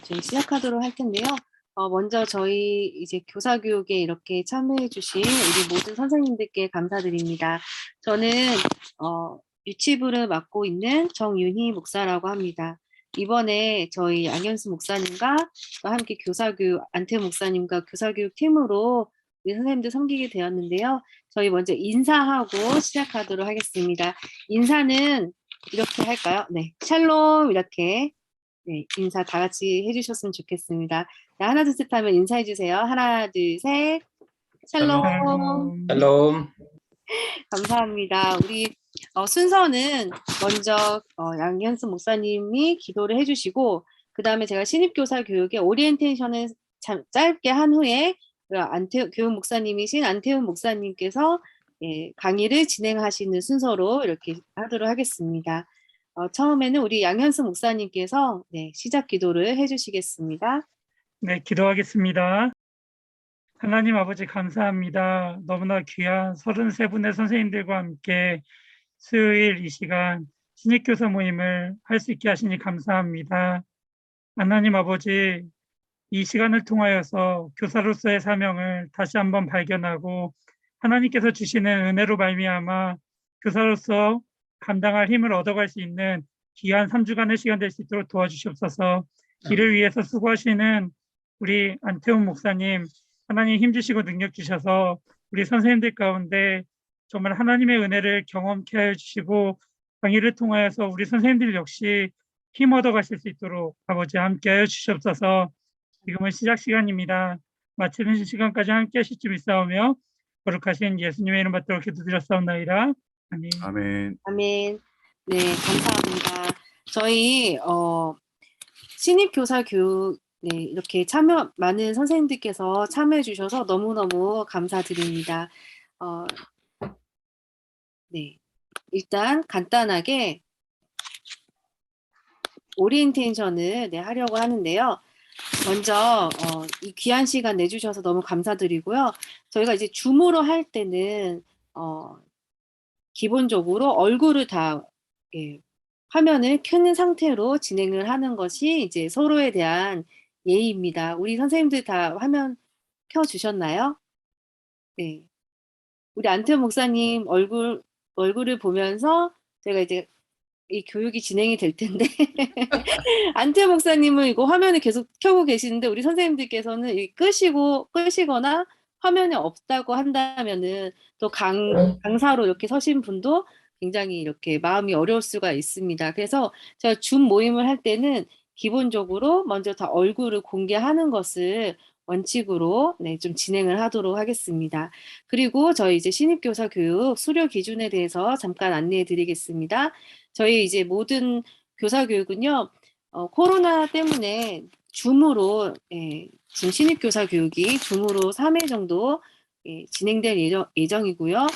저희 시작하도록 할 텐데요. 먼저 저희 이제 교사교육에 이렇게 참여해주신 우리 모든 선생님들께 감사드립니다. 저는 유치부를 맡고 있는 정윤희 목사라고 합니다. 이번에 저희 안현수 목사님과 함께 교사교육, 안태 목사님과 교사교육 팀으로 우리 선생님들 섬기게 되었는데요. 저희 먼저 인사하고 시작하도록 하겠습니다. 인사는 이렇게 할까요? 네, 샬롬 이렇게 네, 인사 다 같이 해주셨으면 좋겠습니다. 자, 하나, 둘, 셋 하면 인사해주세요. 하나, 둘, 셋. 샬롬. 샬롬. 감사합니다. 우리 순서는 먼저 양현수 목사님이 기도를 해주시고 그 다음에 제가 신입교사 교육의 오리엔테이션을 짧게 한 후에 교육 목사님이신 안태훈 목사님께서 강의를 진행하시는 순서로 이렇게 하도록 하겠습니다. 처음에는 우리 양현수 목사님께서 시작 기도를 해주시겠습니다. 네, 기도하겠습니다. 하나님 아버지 감사합니다. 너무나 귀한 33분의 선생님들과 함께 수요일 이 시간 신입교사 모임을 할 수 있게 하시니 감사합니다. 하나님 아버지, 이 시간을 통하여서 교사로서의 사명을 다시 한번 발견하고 하나님께서 주시는 은혜로 말미암아 교사로서 감당할 힘을 얻어갈 수 있는 귀한 3주간의 시간 될 수 있도록 도와주시옵소서. 이를 위해서 수고하시는 우리 안태훈 목사님, 하나님 힘주시고 능력 주셔서 우리 선생님들 가운데 정말 하나님의 은혜를 경험케 하여 주시고 강의를 통하여서 우리 선생님들 역시 힘 얻어 가실 수 있도록 아버지 함께 하여 주시옵소서. 지금은 시작 시간입니다. 마치는 시간까지 함께 하실 줄 믿사오며 거룩하신 예수님의 이름 받들어 기도드렸사옵나이다. 아멘. 아멘. 아멘. 네, 감사합니다. 저희 신입교사 교육 이렇게 많은 선생님들께서 참여해 주셔서 너무너무 감사드립니다. 네, 일단 간단하게 오리엔테이션을 하려고 하는데요. 먼저 이 귀한 시간 내주셔서 너무 감사드리고요. 저희가 이제 줌으로 할 때는 기본적으로 얼굴을 다 화면을 켜는 상태로 진행을 하는 것이 이제 서로에 대한 예의입니다. 우리 선생님들 다 화면 켜주셨나요? 네. 우리 안태훈 목사님 얼굴을 보면서 제가 이제 이 교육이 진행이 될 텐데 안태훈 목사님은 이거 화면을 계속 켜고 계시는데 우리 선생님들께서는 끄시거나 화면이 없다고 한다면은 또 강사로 이렇게 서신 분도 굉장히 이렇게 마음이 어려울 수가 있습니다. 그래서 제가 줌 모임을 할 때는 기본적으로 먼저 다 얼굴을 공개하는 것을 원칙으로 좀 진행을 하도록 하겠습니다. 그리고 저희 이제 신입교사 교육 수료 기준에 대해서 잠깐 안내해 드리겠습니다. 저희 이제 모든 교사 교육은요, 코로나 때문에 줌으로, 지금 신입교사 교육이 줌으로 3회 정도 진행될 예정이고요.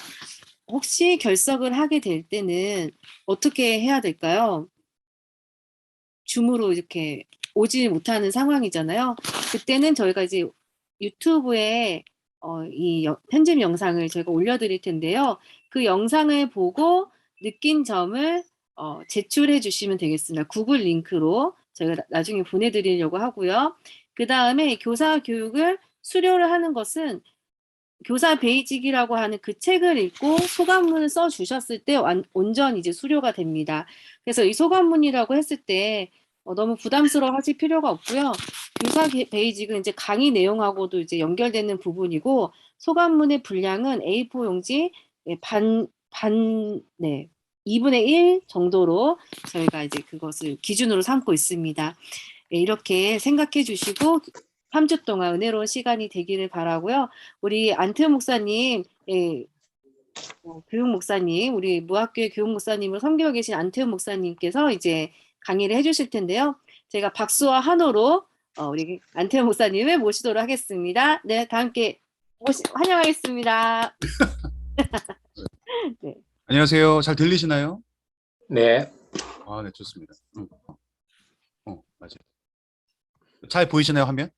혹시 결석을 하게 될 때는 어떻게 해야 될까요? 줌으로 이렇게 오지 못하는 상황이잖아요. 그때는 저희가 이제 유튜브에 이 편집 영상을 저희가 올려드릴 텐데요. 그 영상을 보고 느낀 점을 제출해 주시면 되겠습니다. 구글 링크로 저희가 나중에 보내드리려고 하고요. 그 다음에 교사 교육을 수료를 하는 것은 교사 베이직이라고 하는 그 책을 읽고 소감문을 써 주셨을 때 온전히 이제 수료가 됩니다. 그래서 이 소감문이라고 했을 때 너무 부담스러워 하실 필요가 없고요. 교사 베이직은 이제 강의 내용하고도 이제 연결되는 부분이고 소감문의 분량은 A4 용지 2분의 1 정도로 저희가 이제 그것을 기준으로 삼고 있습니다. 이렇게 생각해 주시고 3주 동안 은혜로운 시간이 되기를 바라고요. 우리 안태훈 목사님, 교육 목사님, 우리 무학교의 교육 목사님을 섬기고 계신 안태훈 목사님께서 이제 강의를 해주실 텐데요. 제가 박수와 한호로 우리 안태훈 목사님을 모시도록 하겠습니다. 네, 다 함께 환영하겠습니다. 네. 안녕하세요. 잘 들리시나요? 네. 아, 네, 좋습니다. 맞아요. 잘 보이시나요, 화면?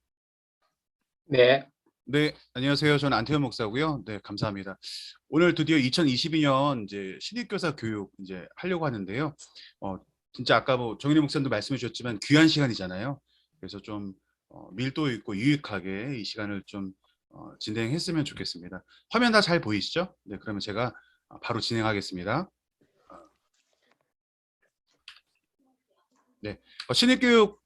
네. 네, 안녕하세요. 저는 안태현 목사고요. 네, 감사합니다. 오늘 드디어 2022년 이제 신입교사 교육 이제 하려고 하는데요. 진짜 아까 뭐 정인희 목사님도 말씀해 주셨지만 귀한 시간이잖아요. 그래서 좀 밀도 있고 유익하게 이 시간을 좀 진행했으면 좋겠습니다. 화면 다 잘 보이시죠? 네, 그러면 제가 바로 진행하겠습니다. 네, 신입교육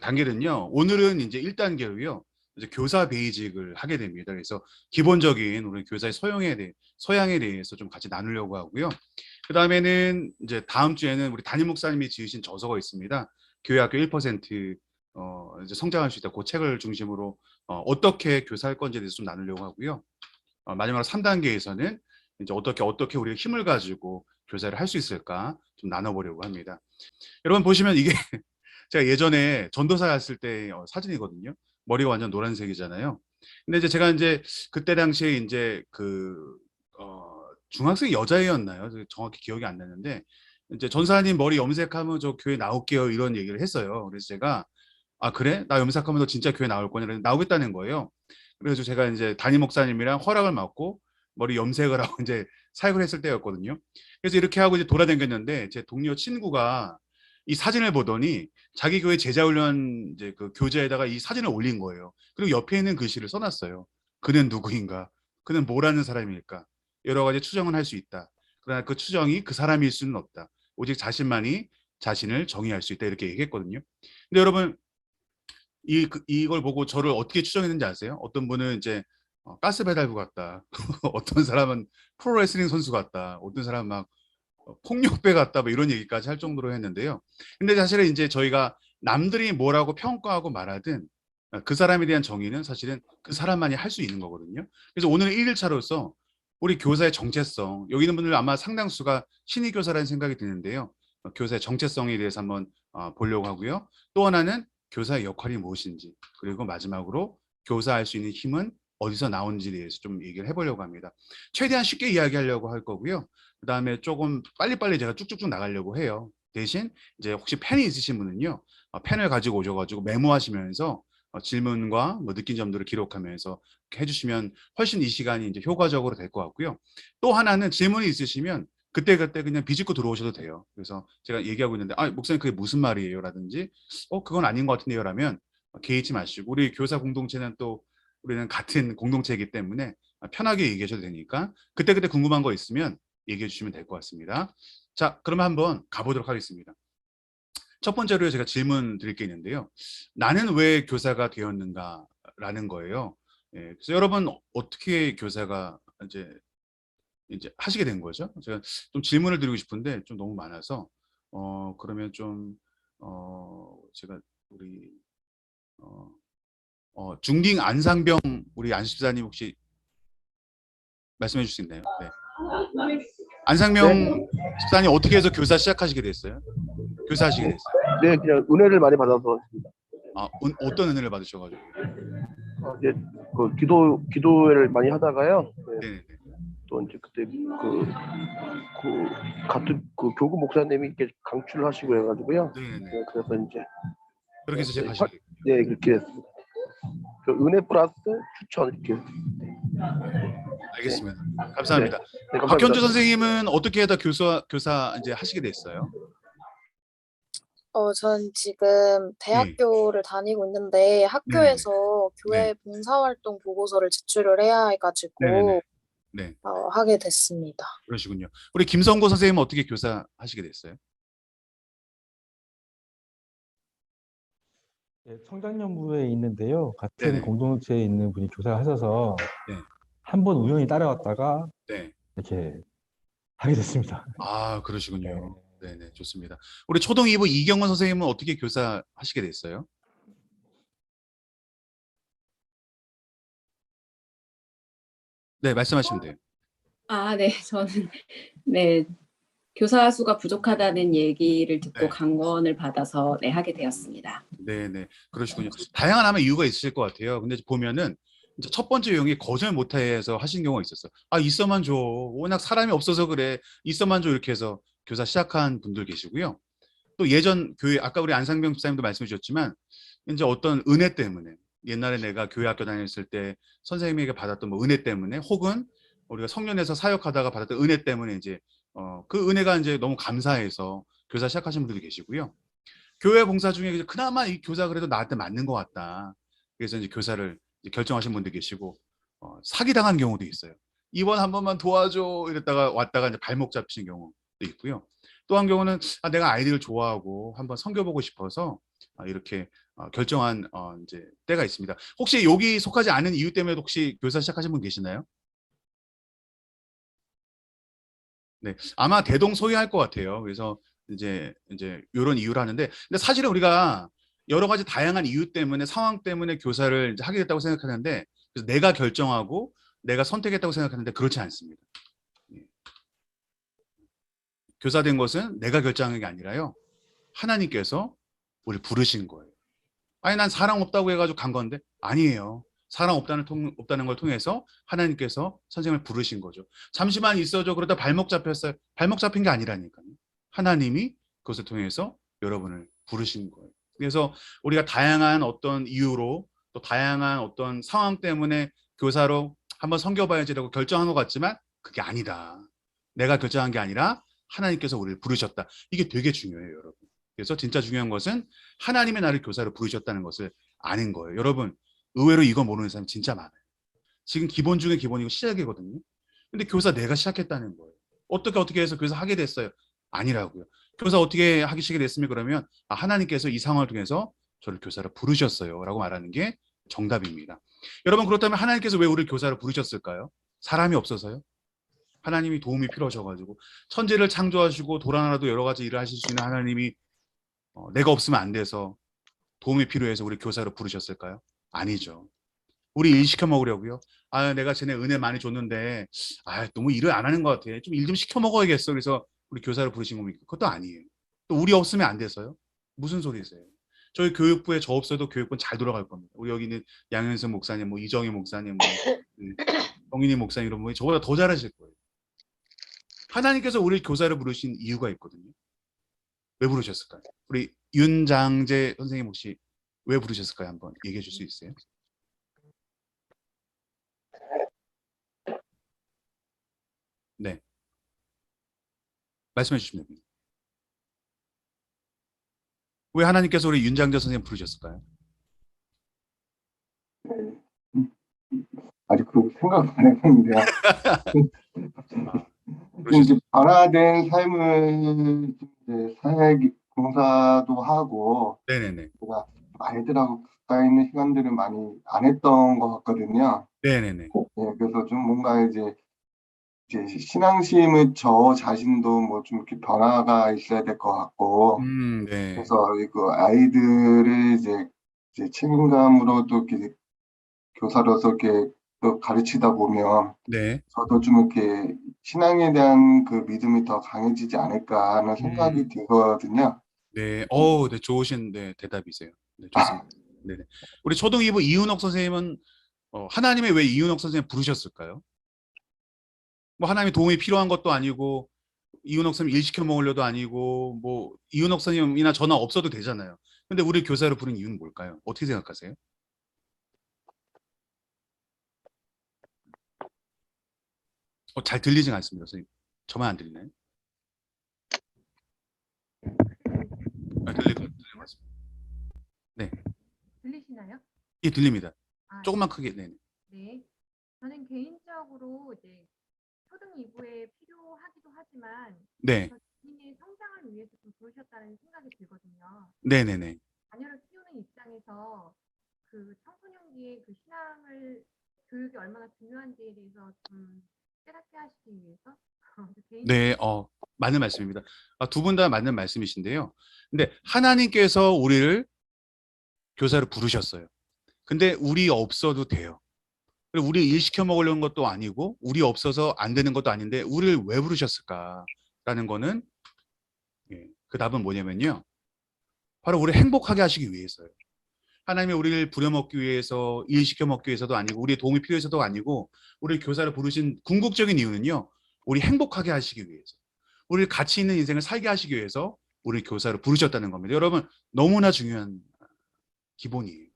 단계는요. 오늘은 이제 1단계로요. 이제 교사 베이직을 하게 됩니다. 그래서 기본적인 우리 교사의 소양에 대해서 좀 같이 나누려고 하고요. 그 다음에는 이제 다음 주에는 우리 담임 목사님이 지으신 저서가 있습니다. 교회학교 1% 이제 성장할 수 있다. 그 책을 중심으로 어떻게 교사할 건지에 대해서 좀 나누려고 하고요. 마지막으로 3단계에서는 이제 어떻게 우리가 힘을 가지고 교사를 할 수 있을까 좀 나눠보려고 합니다. 여러분 보시면 이게 제가 예전에 전도사 갔을 때 사진이거든요. 머리가 완전 노란색이잖아요. 근데 이제 제가 이제 그때 당시에 이제 중학생 여자애였나요? 정확히 기억이 안 나는데 이제 전사님 머리 염색하면 저 교회 나올게요 이런 얘기를 했어요. 그래서 제가 아 그래? 나 염색하면 너 진짜 교회 나올 거냐? 나오겠다는 거예요. 그래서 제가 이제 담임 목사님이랑 허락을 받고 머리 염색을 하고 이제 사역을 했을 때였거든요. 그래서 이렇게 하고 이제 돌아다녔는데 제 동료 친구가 이 사진을 보더니 자기 교회 제자훈련 이제 그 교재에다가 이 사진을 올린 거예요. 그리고 옆에 있는 글씨를 써놨어요. 그는 누구인가? 그는 뭐라는 사람일까? 여러 가지 추정은 할 수 있다. 그러나 그 추정이 그 사람일 수는 없다. 오직 자신만이 자신을 정의할 수 있다. 이렇게 얘기했거든요. 근데 여러분 이걸 보고 저를 어떻게 추정했는지 아세요? 어떤 분은 이제 가스 배달부 같다. 어떤 사람은 프로레슬링 선수 같다. 어떤 사람은 막 폭력배 같다. 뭐 이런 얘기까지 할 정도로 했는데요. 근데 사실은 이제 저희가 남들이 뭐라고 평가하고 말하든 그 사람에 대한 정의는 사실은 그 사람만이 할 수 있는 거거든요. 그래서 오늘 1일차로서 우리 교사의 정체성, 여기 있는 분들 아마 상당수가 신입 교사라는 생각이 드는데요. 교사의 정체성에 대해서 한번 보려고 하고요. 또 하나는 교사의 역할이 무엇인지, 그리고 마지막으로 교사할 수 있는 힘은 어디서 나오는지에 대해서 좀 얘기를 해보려고 합니다. 최대한 쉽게 이야기하려고 할 거고요. 그 다음에 조금 빨리빨리 제가 쭉쭉쭉 나가려고 해요. 대신 이제 혹시 펜이 있으신 분은요, 펜을 가지고 오셔가지고 메모하시면서 질문과 뭐 느낀 점들을 기록하면서 해주시면 훨씬 이 시간이 이제 효과적으로 될 것 같고요. 또 하나는 질문이 있으시면 그때그때 그냥 비집고 들어오셔도 돼요. 그래서 제가 얘기하고 있는데 목사님 그게 무슨 말이에요? 라든지 그건 아닌 것 같은데요? 라면 개의치 마시고 우리 교사 공동체는 또 우리는 같은 공동체이기 때문에 편하게 얘기하셔도 되니까 그때그때 궁금한 거 있으면 얘기해 주시면 될 것 같습니다. 자, 그러면 한번 가보도록 하겠습니다. 첫 번째로 제가 질문 드릴 게 있는데요. 나는 왜 교사가 되었는가? 라는 거예요. 예, 그래서 여러분 어떻게 교사가 이제 하시게 된 거죠? 제가 좀 질문을 드리고 싶은데 좀 너무 많아서 그러면 좀 제가 우리 중딩 안상병 우리 안 집사님 혹시 말씀해 주실 수 있나요? 네. 안상명 집사님 어떻게 해서 교사 시작하시게 됐어요? 교사 하시게 됐어요? 네, 그냥 은혜를 많이 받아서 했습니다. 어떤 은혜를 받으셔가지고? 이제 그 기도회를 많이 하다가요. 네, 네네. 또 이제 그때 같은 그 교구 목사님이 이렇게 강추를 하시고 해가지고요. 네네. 네, 그래서 이제 그렇게 해서 시작하시게 됐군요. 네, 그렇게 됐습니다. 그 은혜 플러스 추천 이렇게. 알겠습니다. 감사합니다. 네, 감사합니다. 박현주 선생님은 어떻게 하다 교사 이제 하시게 됐어요? 전 지금 대학교를 다니고 있는데 학교에서 교회 네. 봉사활동 보고서를 제출을 해야 해가지고 네네네. 네, 하게 됐습니다. 그러시군요. 우리 김성고 선생님은 어떻게 교사 하시게 됐어요? 네, 청장년부에 있는데요. 같은 네네. 공동체에 있는 분이 교사를 하셔서 네. 한번 우연히 따라왔다가 네. 이렇게 하게 됐습니다. 그러시군요. 네네, 좋습니다. 우리 초등 2부 이경원 선생님은 어떻게 교사 하시게 됐어요? 네, 말씀하시면 돼요. 네. 저는 네. 교사 수가 부족하다는 얘기를 듣고 네. 강권을 받아서 하게 되었습니다. 네네, 그러시군요. 다양한 아마 이유가 있을 것 같아요. 근데 보면은 이제 첫 번째 용이 거절 못해서 하신 경우가 있었어요. 있어만 줘. 워낙 사람이 없어서 그래. 있어만 줘. 이렇게 해서 교사 시작한 분들 계시고요. 또 예전 교회, 아까 우리 안상병 집사님도 말씀해 주셨지만 이제 어떤 은혜 때문에 옛날에 내가 교회 학교 다녔을 때 선생님에게 받았던 뭐 은혜 때문에 혹은 우리가 성년에서 사역하다가 받았던 은혜 때문에 이제 그 은혜가 이제 너무 감사해서 교사 시작하신 분들도 계시고요. 교회 봉사 중에 이제 그나마 이 교사 그래도 나한테 맞는 것 같다. 그래서 이제 교사를 이제 결정하신 분도 계시고 사기당한 경우도 있어요. 이번 한 번만 도와줘 이랬다가 왔다가 이제 발목 잡히신 경우도 있고요. 또 한 경우는 내가 아이들을 좋아하고 한번 섬겨보고 싶어서 이렇게 결정한 이제 때가 있습니다. 혹시 여기 속하지 않은 이유 때문에 혹시 교사 시작하신 분 계시나요? 네, 아마 대동소이할 것 같아요. 그래서 이제 이런 이유를 하는데, 근데 사실은 우리가 여러 가지 다양한 이유 때문에 상황 때문에 교사를 이제 하게 됐다고 생각하는데, 그래서 내가 결정하고 내가 선택했다고 생각하는데 그렇지 않습니다. 예. 교사 된 것은 내가 결정한 게 아니라요, 하나님께서 우리를 부르신 거예요. 아니 난 사랑 없다고 해가지고 간 건데 아니에요. 사랑 없다는 걸 통해서 하나님께서 선생님을 부르신 거죠. 잠시만 있어줘 그러다 발목 잡혔어요. 발목 잡힌 게 아니라니까요. 하나님이 그것을 통해서 여러분을 부르신 거예요. 그래서 우리가 다양한 어떤 이유로 또 다양한 어떤 상황 때문에 교사로 한번 섬겨봐야지라고 결정한 것 같지만 그게 아니다. 내가 결정한 게 아니라 하나님께서 우리를 부르셨다. 이게 되게 중요해요, 여러분. 그래서 진짜 중요한 것은 하나님의 나를 교사로 부르셨다는 것을 아는 거예요. 여러분, 의외로 이거 모르는 사람 진짜 많아요. 지금 기본 중에 기본이고 시작이거든요. 근데 교사 내가 시작했다는 거예요. 어떻게 해서 교사 하게 됐어요? 아니라고요. 교사 어떻게 하기 시작이 됐으면 그러면 하나님께서 이 상황을 통해서 저를 교사로 부르셨어요 라고 말하는 게 정답입니다. 여러분, 그렇다면 하나님께서 왜 우리를 교사로 부르셨을까요? 사람이 없어서요? 하나님이 도움이 필요하셔가지고 천지를 창조하시고 돌아나라도 여러 가지 일을 하실 수 있는 하나님이 내가 없으면 안 돼서 도움이 필요해서 우리 교사로 부르셨을까요? 아니죠. 우리 일 시켜 먹으려고요. 내가 쟤네 은혜 많이 줬는데 너무 일을 안 하는 것 같아. 좀 일 좀 시켜 먹어야겠어. 그래서 우리 교사로 부르신 겁니까? 그것도 아니에요. 또 우리 없으면 안 돼서요? 무슨 소리세요? 저희 교육부에 저 없어도 교육부는 잘 돌아갈 겁니다. 우리 여기 있는 양현승 목사님, 뭐 이정희 목사님, 정인희 목사님 이런 분이 저보다 더 잘하실 거예요. 하나님께서 우리 교사를 부르신 이유가 있거든요. 왜 부르셨을까요? 우리 윤장재 선생님 혹시 왜 부르셨을까요? 한번 얘기해 줄 수 있어요? 네. 말씀해 주시면 됩니다. 왜 하나님께서 우리 윤장재 선생님 부르셨을까요? 아직 그 생각 안 해봤는데요. 이제 발화된 삶을 이제 사회 봉사도 하고, 네네네. 제가 아이들하고 가까이 있는 시간들을 많이 안 했던 것 같거든요. 네네네. 네, 그래서 좀 뭔가 이제 신앙심을 저 자신도 뭐 좀 이렇게 변화가 있어야 될 것 같고, 네. 그래서 그 아이들을 이제 책임감으로 또 이렇게 교사로서 이렇게 또 가르치다 보면 네. 저도 좀 이렇게 신앙에 대한 그 믿음이 더 강해지지 않을까 하는 생각이 들거든요. 네. 네, 좋으신 대답이세요. 네, 좋습니다. 네네. 우리 초등 2부 이윤옥 선생님은 하나님이 왜 이윤옥 선생님 부르셨을까요? 뭐 하나님의 도움이 필요한 것도 아니고 이윤옥 선생님 일 시켜 먹으려도 아니고 뭐 이윤옥 선생님이나 저나 없어도 되잖아요. 근데 우리 교사로 부른 이유는 뭘까요? 어떻게 생각하세요? 잘 들리진 않습니다, 선생님. 저만 안 들리나요? 들릴 것 같습니다. 네. 들리시나요? 예, 들립니다. 아, 조금만 크게. 네. 네. 저는 개인적으로 이제 초등 2부에 필요하기도 하지만 네. 저 자신의 성장을 위해서 좀 부르셨다는 생각이 들거든요. 네네네. 자녀를 키우는 입장에서 그 청소년기의 그 신앙을 교육이 얼마나 중요한지에 대해서 좀 깨닫게 하시기 위해서 네, 맞는 말씀입니다. 두 분 다 맞는 말씀이신데요. 근데 하나님께서 우리를 교사로 부르셨어요. 근데 우리 없어도 돼요. 그리고 우리 일 시켜 먹으려는 것도 아니고 우리 없어서 안 되는 것도 아닌데 우리를 왜 부르셨을까라는 거는 그 답은 뭐냐면요. 바로 우리를 행복하게 하시기 위해서요. 하나님이 우리를 부려먹기 위해서 일 시켜 먹기 위해서도 아니고 우리의 도움이 필요해서도 아니고 우리를 교사로 부르신 궁극적인 이유는요. 우리 행복하게 하시기 위해서. 우리를 가치 있는 인생을 살게 하시기 위해서 우리 교사로 부르셨다는 겁니다. 여러분 너무나 중요한 기본이에요.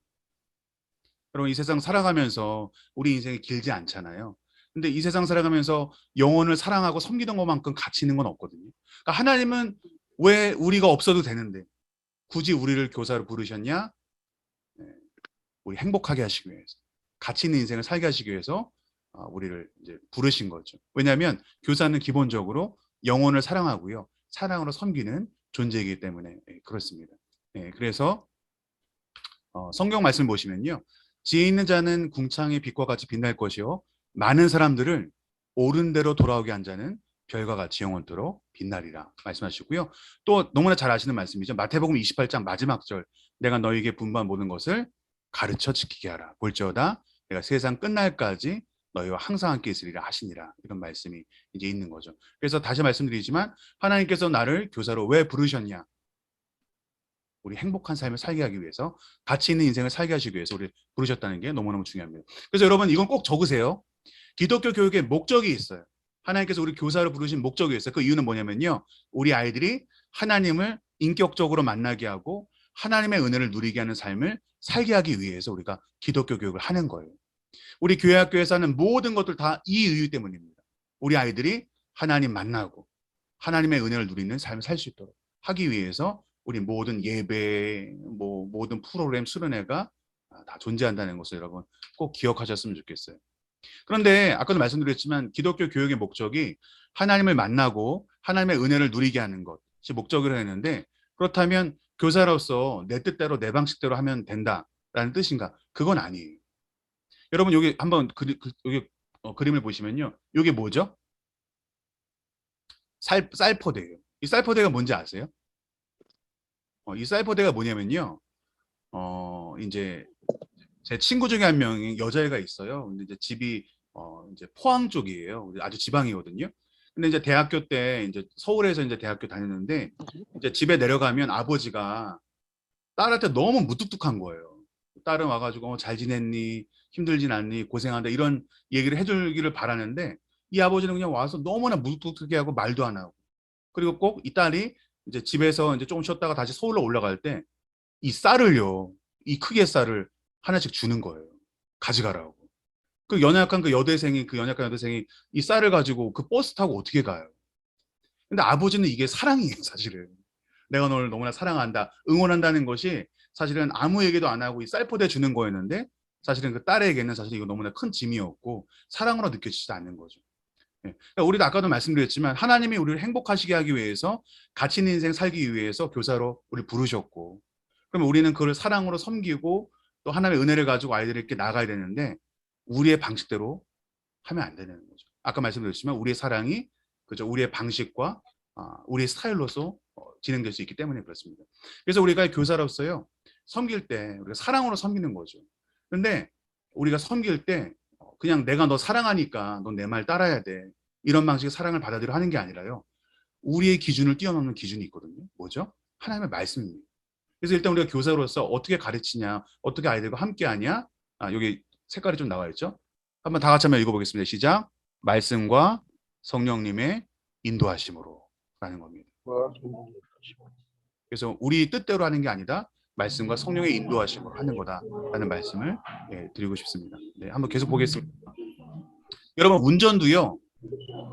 여러분 이 세상 살아가면서 우리 인생이 길지 않잖아요. 근데 이 세상 살아가면서 영혼을 사랑하고 섬기던 것만큼 가치 있는 건 없거든요. 그러니까 하나님은 왜 우리가 없어도 되는데 굳이 우리를 교사로 부르셨냐? 네, 우리 행복하게 하시기 위해서, 가치 있는 인생을 살게 하시기 위해서 우리를 이제 부르신 거죠. 왜냐하면 교사는 기본적으로 영혼을 사랑하고요, 사랑으로 섬기는 존재이기 때문에 그렇습니다. 그래서 성경 말씀 보시면요, 지혜 있는 자는 궁창의 빛과 같이 빛날 것이요, 많은 사람들을 옳은 대로 돌아오게 한 자는 별과 같이 영원토록 빛나리라 말씀하시고요. 또 너무나 잘 아시는 말씀이죠. 마태복음 28장 마지막 절, 내가 너에게 분부한 모든 것을 가르쳐 지키게 하라. 볼지어다 내가 세상 끝날까지 너희와 항상 함께 있으리라 하시니라. 이런 말씀이 이제 있는 거죠. 그래서 다시 말씀드리지만 하나님께서 나를 교사로 왜 부르셨냐? 우리 행복한 삶을 살게 하기 위해서, 가치 있는 인생을 살게 하시기 위해서 우리 부르셨다는 게 너무너무 중요합니다. 그래서 여러분 이건 꼭 적으세요. 기독교 교육의 목적이 있어요. 하나님께서 우리 교사로 부르신 목적이 있어요. 그 이유는 뭐냐면요, 우리 아이들이 하나님을 인격적으로 만나게 하고 하나님의 은혜를 누리게 하는 삶을 살게 하기 위해서 우리가 기독교 교육을 하는 거예요. 우리 교회 학교에서 하는 모든 것들 다 이 이유 때문입니다. 우리 아이들이 하나님 만나고 하나님의 은혜를 누리는 삶을 살 수 있도록 하기 위해서 우리 모든 예배, 모든 프로그램, 수련회가 다 존재한다는 것을 여러분 꼭 기억하셨으면 좋겠어요. 그런데 아까도 말씀드렸지만 기독교 교육의 목적이 하나님을 만나고 하나님의 은혜를 누리게 하는 것이 목적이라고 했는데, 그렇다면 교사로서 내 뜻대로 내 방식대로 하면 된다라는 뜻인가? 그건 아니에요. 여러분 여기 한번 여기 그림을 보시면요, 이게 뭐죠? 쌀포대예요. 이 쌀포대가 뭔지 아세요? 이 쌀포대가 뭐냐면요, 이제 제 친구 중에 한 명이 여자애가 있어요. 근데 이제 집이 이제 포항 쪽이에요. 아주 지방이거든요. 근데 이제 대학교 때 이제 서울에서 이제 대학교 다녔는데, 이제 집에 내려가면 아버지가 딸한테 너무 무뚝뚝한 거예요. 딸은 와가지고 잘 지냈니? 힘들진 않니? 고생한다. 이런 얘기를 해주기를 바라는데, 이 아버지는 그냥 와서 너무나 무뚝뚝하게 하고 말도 안 하고, 그리고 꼭 이 딸이 이제 집에서 이제 조금 쉬었다가 다시 서울로 올라갈 때 이 쌀을요, 이 크기의 쌀을 하나씩 주는 거예요. 가져가라고. 그 연약한 여대생이 이 쌀을 가지고 그 버스 타고 어떻게 가요? 근데 아버지는 이게 사랑이에요, 사실은. 내가 너를 너무나 사랑한다, 응원한다는 것이 사실은 아무 얘기도 안 하고 이 쌀포대 주는 거였는데, 사실은 그 딸에게는 사실 이거 너무나 큰 짐이었고 사랑으로 느껴지지 않는 거죠. 그러니까 우리도 아까도 말씀드렸지만 하나님이 우리를 행복하시게 하기 위해서, 가치 있는 인생 살기 위해서 교사로 우리를 부르셨고, 그러면 우리는 그를 사랑으로 섬기고 또 하나님의 은혜를 가지고 아이들에게 나아가야 되는데, 우리의 방식대로 하면 안 되는 거죠. 아까 말씀드렸지만 우리의 사랑이 그죠, 우리의 방식과 우리의 스타일로서 진행될 수 있기 때문에 그렇습니다. 그래서 우리가 교사로서요, 섬길 때 우리가 사랑으로 섬기는 거죠. 근데 우리가 섬길 때 그냥 내가 너 사랑하니까 너 내 말 따라야 돼, 이런 방식의 사랑을 받아들여 하는 게 아니라요, 우리의 기준을 뛰어넘는 기준이 있거든요. 뭐죠? 하나님의 말씀입니다. 그래서 일단 우리가 교사로서 어떻게 가르치냐, 어떻게 아이들과 함께하냐, 여기 색깔이 좀 나와 있죠. 한번 다 같이 한번 읽어보겠습니다. 시작. 말씀과 성령님의 인도하심으로 라는 겁니다. 그래서 우리 뜻대로 하는 게 아니다, 말씀과 성령의 인도하심으로 하는 거다라는 말씀을 드리고 싶습니다. 네, 한번 계속 보겠습니다. 여러분 운전도요,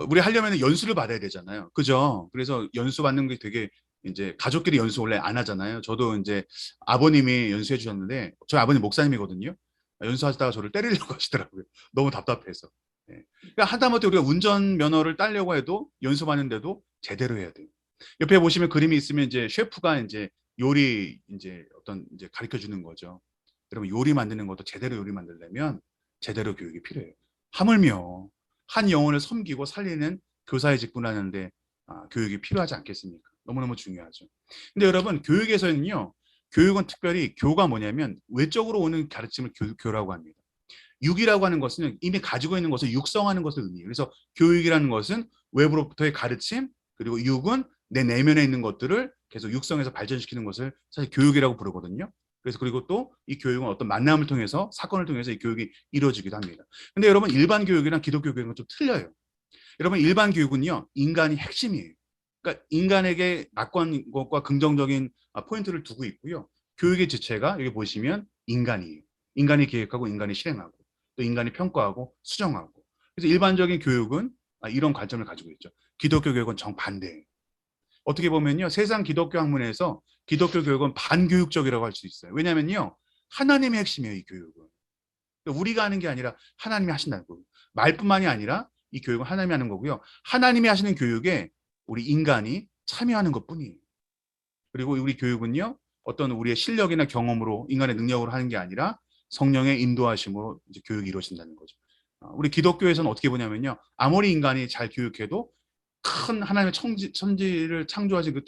우리 하려면 연수를 받아야 되잖아요, 그죠? 그래서 연수 받는 게 되게, 이제 가족끼리 연수 원래 안 하잖아요. 저도 이제 아버님이 연수해 주셨는데, 저희 아버님 목사님이거든요. 연수하시다가 저를 때리려고 하시더라고요. 너무 답답해서. 그러니까 하다못해 우리가 운전면허를 따려고 해도 연수 받는데도 제대로 해야 돼요. 옆에 보시면 그림이 있으면 이제 셰프가 이제 요리 이제 가르쳐 주는 거죠. 여러분 요리 만드는 것도 제대로 요리 만들려면 제대로 교육이 필요해요. 하물며 한 영혼을 섬기고 살리는 교사의 직분을 하는데 교육이 필요하지 않겠습니까? 너무너무 중요하죠. 근데 여러분 교육에서는요, 교육은 특별히 교가 뭐냐면 외적으로 오는 가르침을 교라고 합니다. 육이라고 하는 것은 이미 가지고 있는 것을 육성하는 것을 의미해요. 그래서 교육이라는 것은 외부로부터의 가르침, 그리고 육은 내 내면에 있는 것들을 계속 육성해서 발전시키는 것을 사실 교육이라고 부르거든요. 그래서 그리고 또 이 교육은 어떤 만남을 통해서, 사건을 통해서 이 교육이 이루어지기도 합니다. 근데 여러분 일반 교육이랑 기독교 교육은 좀 틀려요. 여러분 일반 교육은요, 인간이 핵심이에요. 그러니까 인간에게 낙관한 것과 긍정적인 포인트를 두고 있고요. 교육의 주체가 여기 보시면 인간이에요. 인간이 계획하고 인간이 실행하고 또 인간이 평가하고 수정하고. 그래서 일반적인 교육은 이런 관점을 가지고 있죠. 기독교 교육은 정반대예요. 어떻게 보면요, 세상 기독교 학문에서 기독교 교육은 반교육적이라고 할 수 있어요. 왜냐면요. 하나님의 핵심이에요, 이 교육은. 그러니까 우리가 하는 게 아니라 하나님이 하신다는 거예요. 말뿐만이 아니라 이 교육은 하나님이 하는 거고요. 하나님이 하시는 교육에 우리 인간이 참여하는 것뿐이에요. 그리고 우리 교육은요. 어떤 우리의 실력이나 경험으로 인간의 능력으로 하는 게 아니라 성령의 인도하심으로 이제 교육이 이루어진다는 거죠. 우리 기독교에서는 어떻게 보냐면요. 아무리 인간이 잘 교육해도 큰 하나님의 천지를 창조하신 그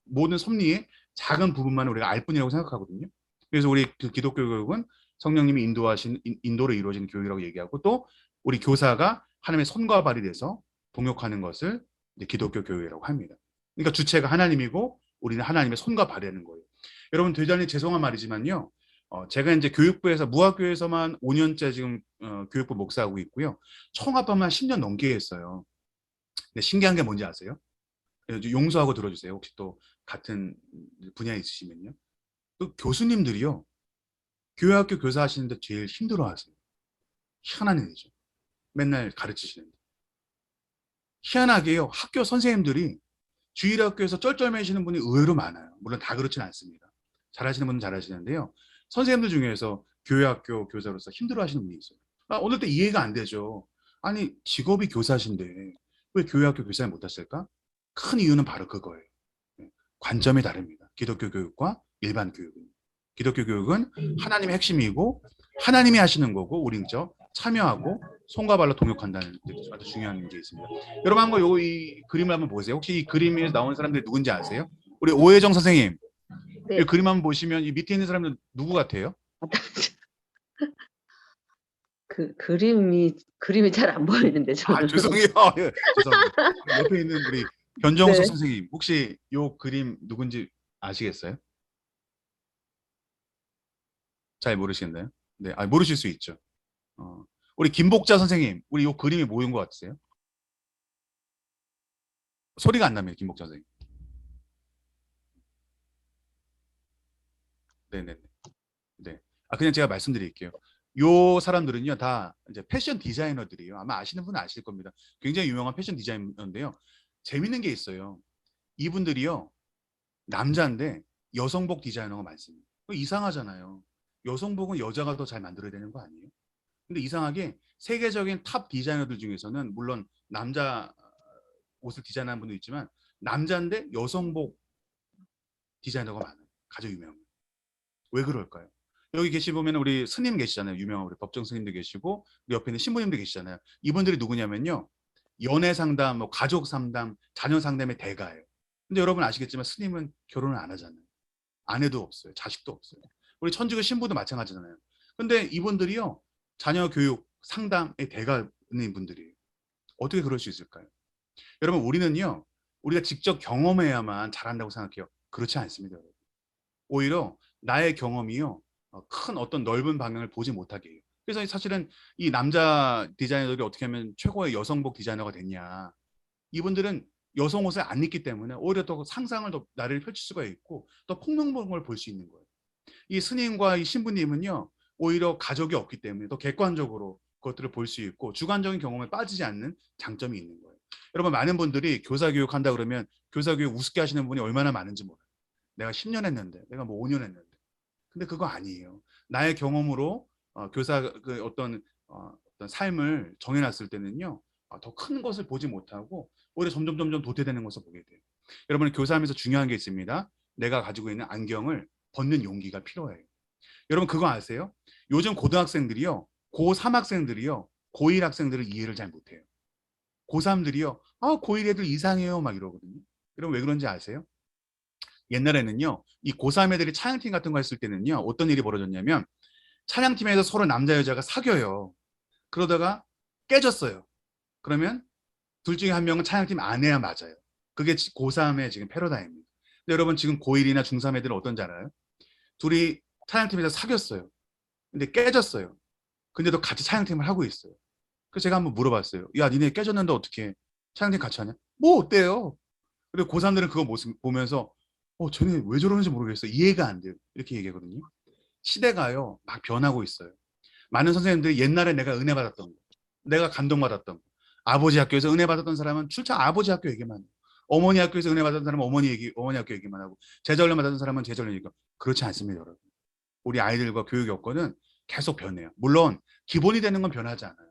모든 섭리의 작은 부분만 우리가 알 뿐이라고 생각하거든요. 그래서 우리 그 기독교 교육은 성령님이 인도하신 인도로 이루어지는 교육이라고 얘기하고 또 우리 교사가 하나님의 손과 발이 돼서 동역하는 것을 이제 기독교 교육이라고 합니다. 그러니까 주체가 하나님이고 우리는 하나님의 손과 발이라는 거예요. 여러분 대단히 죄송한 말이지만요. 제가 이제 교육부에서 무학교에서만 5년째 지금 교육부 목사하고 있고요. 총합하면 10년 넘게 했어요. 근데 신기한 게 뭔지 아세요? 용서하고 들어주세요. 혹시 또 같은 분야에 있으시면요. 또 교수님들이요. 교회학교 교사 하시는데 제일 힘들어하세요. 희한한 일이죠. 맨날 가르치시는데. 희한하게요. 학교 선생님들이 주일학교에서 쩔쩔매시는 분이 의외로 많아요. 물론 다 그렇지는 않습니다. 잘하시는 분은 잘하시는데요. 선생님들 중에서 교회학교 교사로서 힘들어하시는 분이 있어요. 오늘 때 이해가 안 되죠. 아니 직업이 교사신데 왜 교회학교 교사를 못하실까? 큰 이유는 바로 그거예요. 관점이 다릅니다. 기독교 교육과 일반 교육은. 기독교 교육은 하나님의 핵심이고 하나님이 하시는 거고 우리는 참여하고 손과 발로 동역한다는 게 아주 중요한 게 있습니다. 여러분 한번 이 그림을 한번 보세요. 혹시 이 그림에 나온 사람들이 누군지 아세요? 우리 오혜정 선생님. 네. 이 그림 한번 보시면 이 밑에 있는 사람들 누구 같아요? 그림이 잘 안 보이는데 저는. 죄송해요. 예, 죄송합니다. 옆에 있는 우리 변정수 네. 선생님 혹시 요 그림 누군지 아시겠어요? 잘 모르시겠나요? 네, 모르실 수 있죠. 우리 김복자 선생님, 우리 요 그림이 뭐인 것 같으세요? 소리가 안 납니다, 김복자 선생님. 네네네. 네. 그냥 제가 말씀드릴게요. 요 사람들은요, 다 이제 패션 디자이너들이에요. 아마 아시는 분은 아실 겁니다. 굉장히 유명한 패션 디자이너인데요. 재밌는 게 있어요. 이분들이요, 남자인데 여성복 디자이너가 많습니다. 이상하잖아요. 여성복은 여자가 더 잘 만들어야 되는 거 아니에요? 근데 이상하게 세계적인 탑 디자이너들 중에서는 물론 남자 옷을 디자인하는 분도 있지만 남자인데 여성복 디자이너가 많아요. 가장 유명해요. 왜 그럴까요? 여기 계시보면 우리 스님 계시잖아요. 유명한 우리 법정 스님도 계시고 우리 옆에 있는 신부님도 계시잖아요. 이분들이 누구냐면요. 연애 상담, 뭐 가족 상담, 자녀 상담의 대가예요. 근데 여러분 아시겠지만 스님은 결혼을 안 하잖아요. 아내도 없어요. 자식도 없어요. 우리 천주교 신부도 마찬가지잖아요. 근데 이분들이요. 자녀 교육 상담의 대가인 분들이에요. 어떻게 그럴 수 있을까요? 여러분 우리는요. 우리가 직접 경험해야만 잘한다고 생각해요. 그렇지 않습니다. 여러분. 오히려 나의 경험이요. 큰 어떤 넓은 방향을 보지 못하게 해요. 그래서 사실은 이 남자 디자이너들이 어떻게 하면 최고의 여성복 디자이너가 됐냐. 이분들은 여성 옷을 안 입기 때문에 오히려 더 상상을 더 나를 펼칠 수가 있고 더 폭넓은 볼 수 있는 거예요. 이 스님과 이 신부님은요. 오히려 가족이 없기 때문에 더 객관적으로 그것들을 볼 수 있고 주관적인 경험에 빠지지 않는 장점이 있는 거예요. 여러분 많은 분들이 교사 교육 한다 그러면 교사 교육 우습게 하시는 분이 얼마나 많은지 몰라요. 내가 10년 했는데 내가 뭐 5년 했는데 근데 그거 아니에요. 나의 경험으로 교사 그 어떤 삶을 정해놨을 때는요. 더 큰 것을 보지 못하고 오히려 점점 도태되는 것을 보게 돼요. 여러분 교사하면서 중요한 게 있습니다. 내가 가지고 있는 안경을 벗는 용기가 필요해요. 여러분 그거 아세요? 요즘 고등학생들이요. 고3 학생들이요. 고1 학생들을 이해를 잘 못해요. 고3들이요. 고1 애들 이상해요 막 이러거든요. 여러분 왜 그런지 아세요? 옛날에는요. 이 고3 애들이 찬양팀 같은 거 했을 때는요. 어떤 일이 벌어졌냐면 찬양팀에서 서로 남자 여자가 사귀어요. 그러다가 깨졌어요. 그러면 둘 중에 한 명은 찬양팀 아내야 맞아요. 그게 고3의 지금 패러다임입니다. 근데 여러분 지금 고1이나 중3 애들은 어떤지 알아요? 둘이 찬양팀에서 사귀었어요. 근데 깨졌어요. 근데도 같이 찬양팀을 하고 있어요. 그래서 제가 한번 물어봤어요. 야 니네 깨졌는데 어떻게 찬양팀 같이 하냐? 뭐 어때요? 그리고 고3들은 그거 보면서 쟤네 왜 저러는지 모르겠어요. 이해가 안 돼요. 이렇게 얘기하거든요. 시대가요. 막 변하고 있어요. 많은 선생님들이 옛날에 내가 은혜 받았던 거, 내가 감동받았던 거, 아버지 학교에서 은혜 받았던 사람은 출처 아버지 학교 얘기만 해요. 어머니 학교에서 은혜 받은 사람은 어머니 학교 얘기만 하고 제자 훈련 받은 사람은 제자 훈련 얘기하고 그렇지 않습니다, 여러분. 우리 아이들과 교육 여건은 계속 변해요. 물론 기본이 되는 건 변하지 않아요.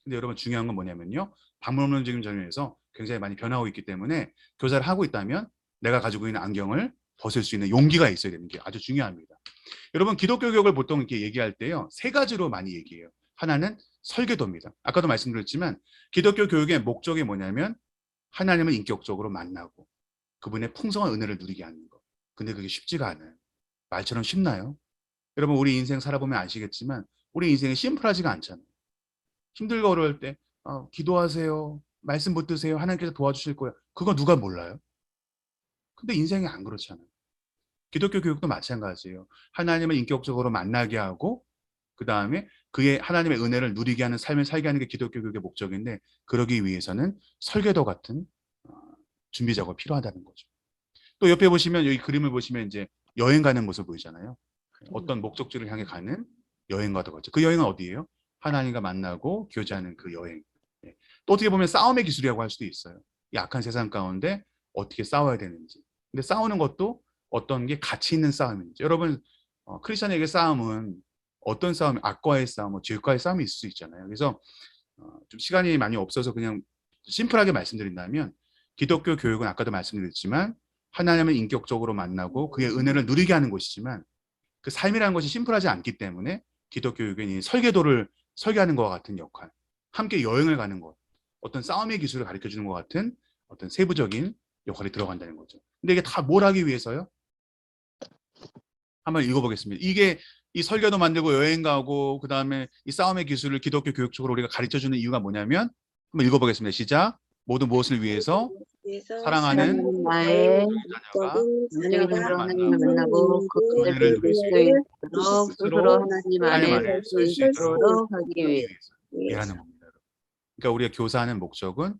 근데 여러분 중요한 건 뭐냐면요. 방법론적인 점에서 굉장히 많이 변하고 있기 때문에 교사를 하고 있다면 내가 가지고 있는 안경을 벗을 수 있는 용기가 있어야 되는 게 아주 중요합니다. 여러분 기독교 교육을 보통 이렇게 얘기할 때요. 세 가지로 많이 얘기해요. 하나는 설계도입니다. 아까도 말씀드렸지만 기독교 교육의 목적이 뭐냐면 하나님을 인격적으로 만나고 그분의 풍성한 은혜를 누리게 하는 거. 근데 그게 쉽지가 않아요. 말처럼 쉽나요? 여러분 우리 인생 살아보면 아시겠지만 우리 인생이 심플하지가 않잖아요. 힘들고 어려울 때 기도하세요. 말씀 붙드세요. 하나님께서 도와주실 거예요. 그거 누가 몰라요? 근데 인생이 안 그렇잖아요. 기독교 교육도 마찬가지예요. 하나님을 인격적으로 만나게 하고 그 다음에 그의 하나님의 은혜를 누리게 하는 삶을 살게 하는 게 기독교 교육의 목적인데 그러기 위해서는 설계도 같은 준비 작업이 필요하다는 거죠. 또 옆에 보시면 여기 그림을 보시면 이제 여행 가는 모습 보이잖아요. 어떤 목적지를 향해 가는 여행과도 같죠. 그 여행은 어디예요? 하나님과 만나고 교제하는 그 여행. 또 어떻게 보면 싸움의 기술이라고 할 수도 있어요. 이 악한 세상 가운데 어떻게 싸워야 되는지. 근데 싸우는 것도 어떤 게 가치 있는 싸움인지. 여러분 크리스천에게 싸움은 어떤 싸움, 악과의 싸움, 죄과의 싸움이 있을 수 있잖아요. 그래서 좀 시간이 많이 없어서 그냥 심플하게 말씀드린다면 기독교 교육은 아까도 말씀드렸지만 하나님을 인격적으로 만나고 그의 은혜를 누리게 하는 것이지만 그 삶이라는 것이 심플하지 않기 때문에 기독교 교육은 이 설계도를 설계하는 것과 같은 역할, 함께 여행을 가는 것, 어떤 싸움의 기술을 가르쳐주는 것 같은 어떤 세부적인 역할이 들어간다는 거죠. 근데 이게 다 뭘 하기 위해서요? 한번 읽어보겠습니다. 이게 이 설계도 만들고 여행 가고 그 다음에 이 싸움의 기술을 기독교 교육적으로 우리가 가르쳐주는 이유가 뭐냐면 한번 읽어보겠습니다. 시작. 모두 무엇을 위해서? 사랑하는 나의 자녀가 하나님을 만나고 그 은혜를 누릴 수 있도록 스스로 하나님 안에 설 수 있도록 하기 위해서. 일하는 겁니다. 그러니까 우리가 교사하는 목적은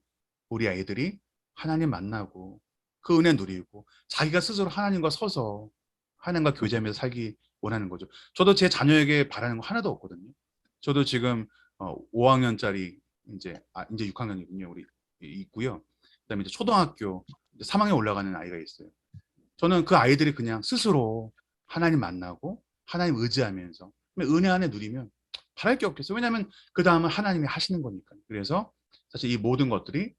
우리 아이들이 하나님 만나고 그 은혜 누리고 자기가 스스로 하나님과 서서 하나님과 교제하면서 살기 원하는 거죠. 저도 제 자녀에게 바라는 거 하나도 없거든요. 저도 지금 5학년짜리 이제 6학년이군요. 우리 있고요. 그다음에 이제 초등학교 3학년 올라가는 아이가 있어요. 저는 그 아이들이 그냥 스스로 하나님 만나고 하나님 의지하면서 은혜 안에 누리면 바랄 게 없겠어요. 왜냐하면 그 다음은 하나님이 하시는 거니까. 그래서 사실 이 모든 것들이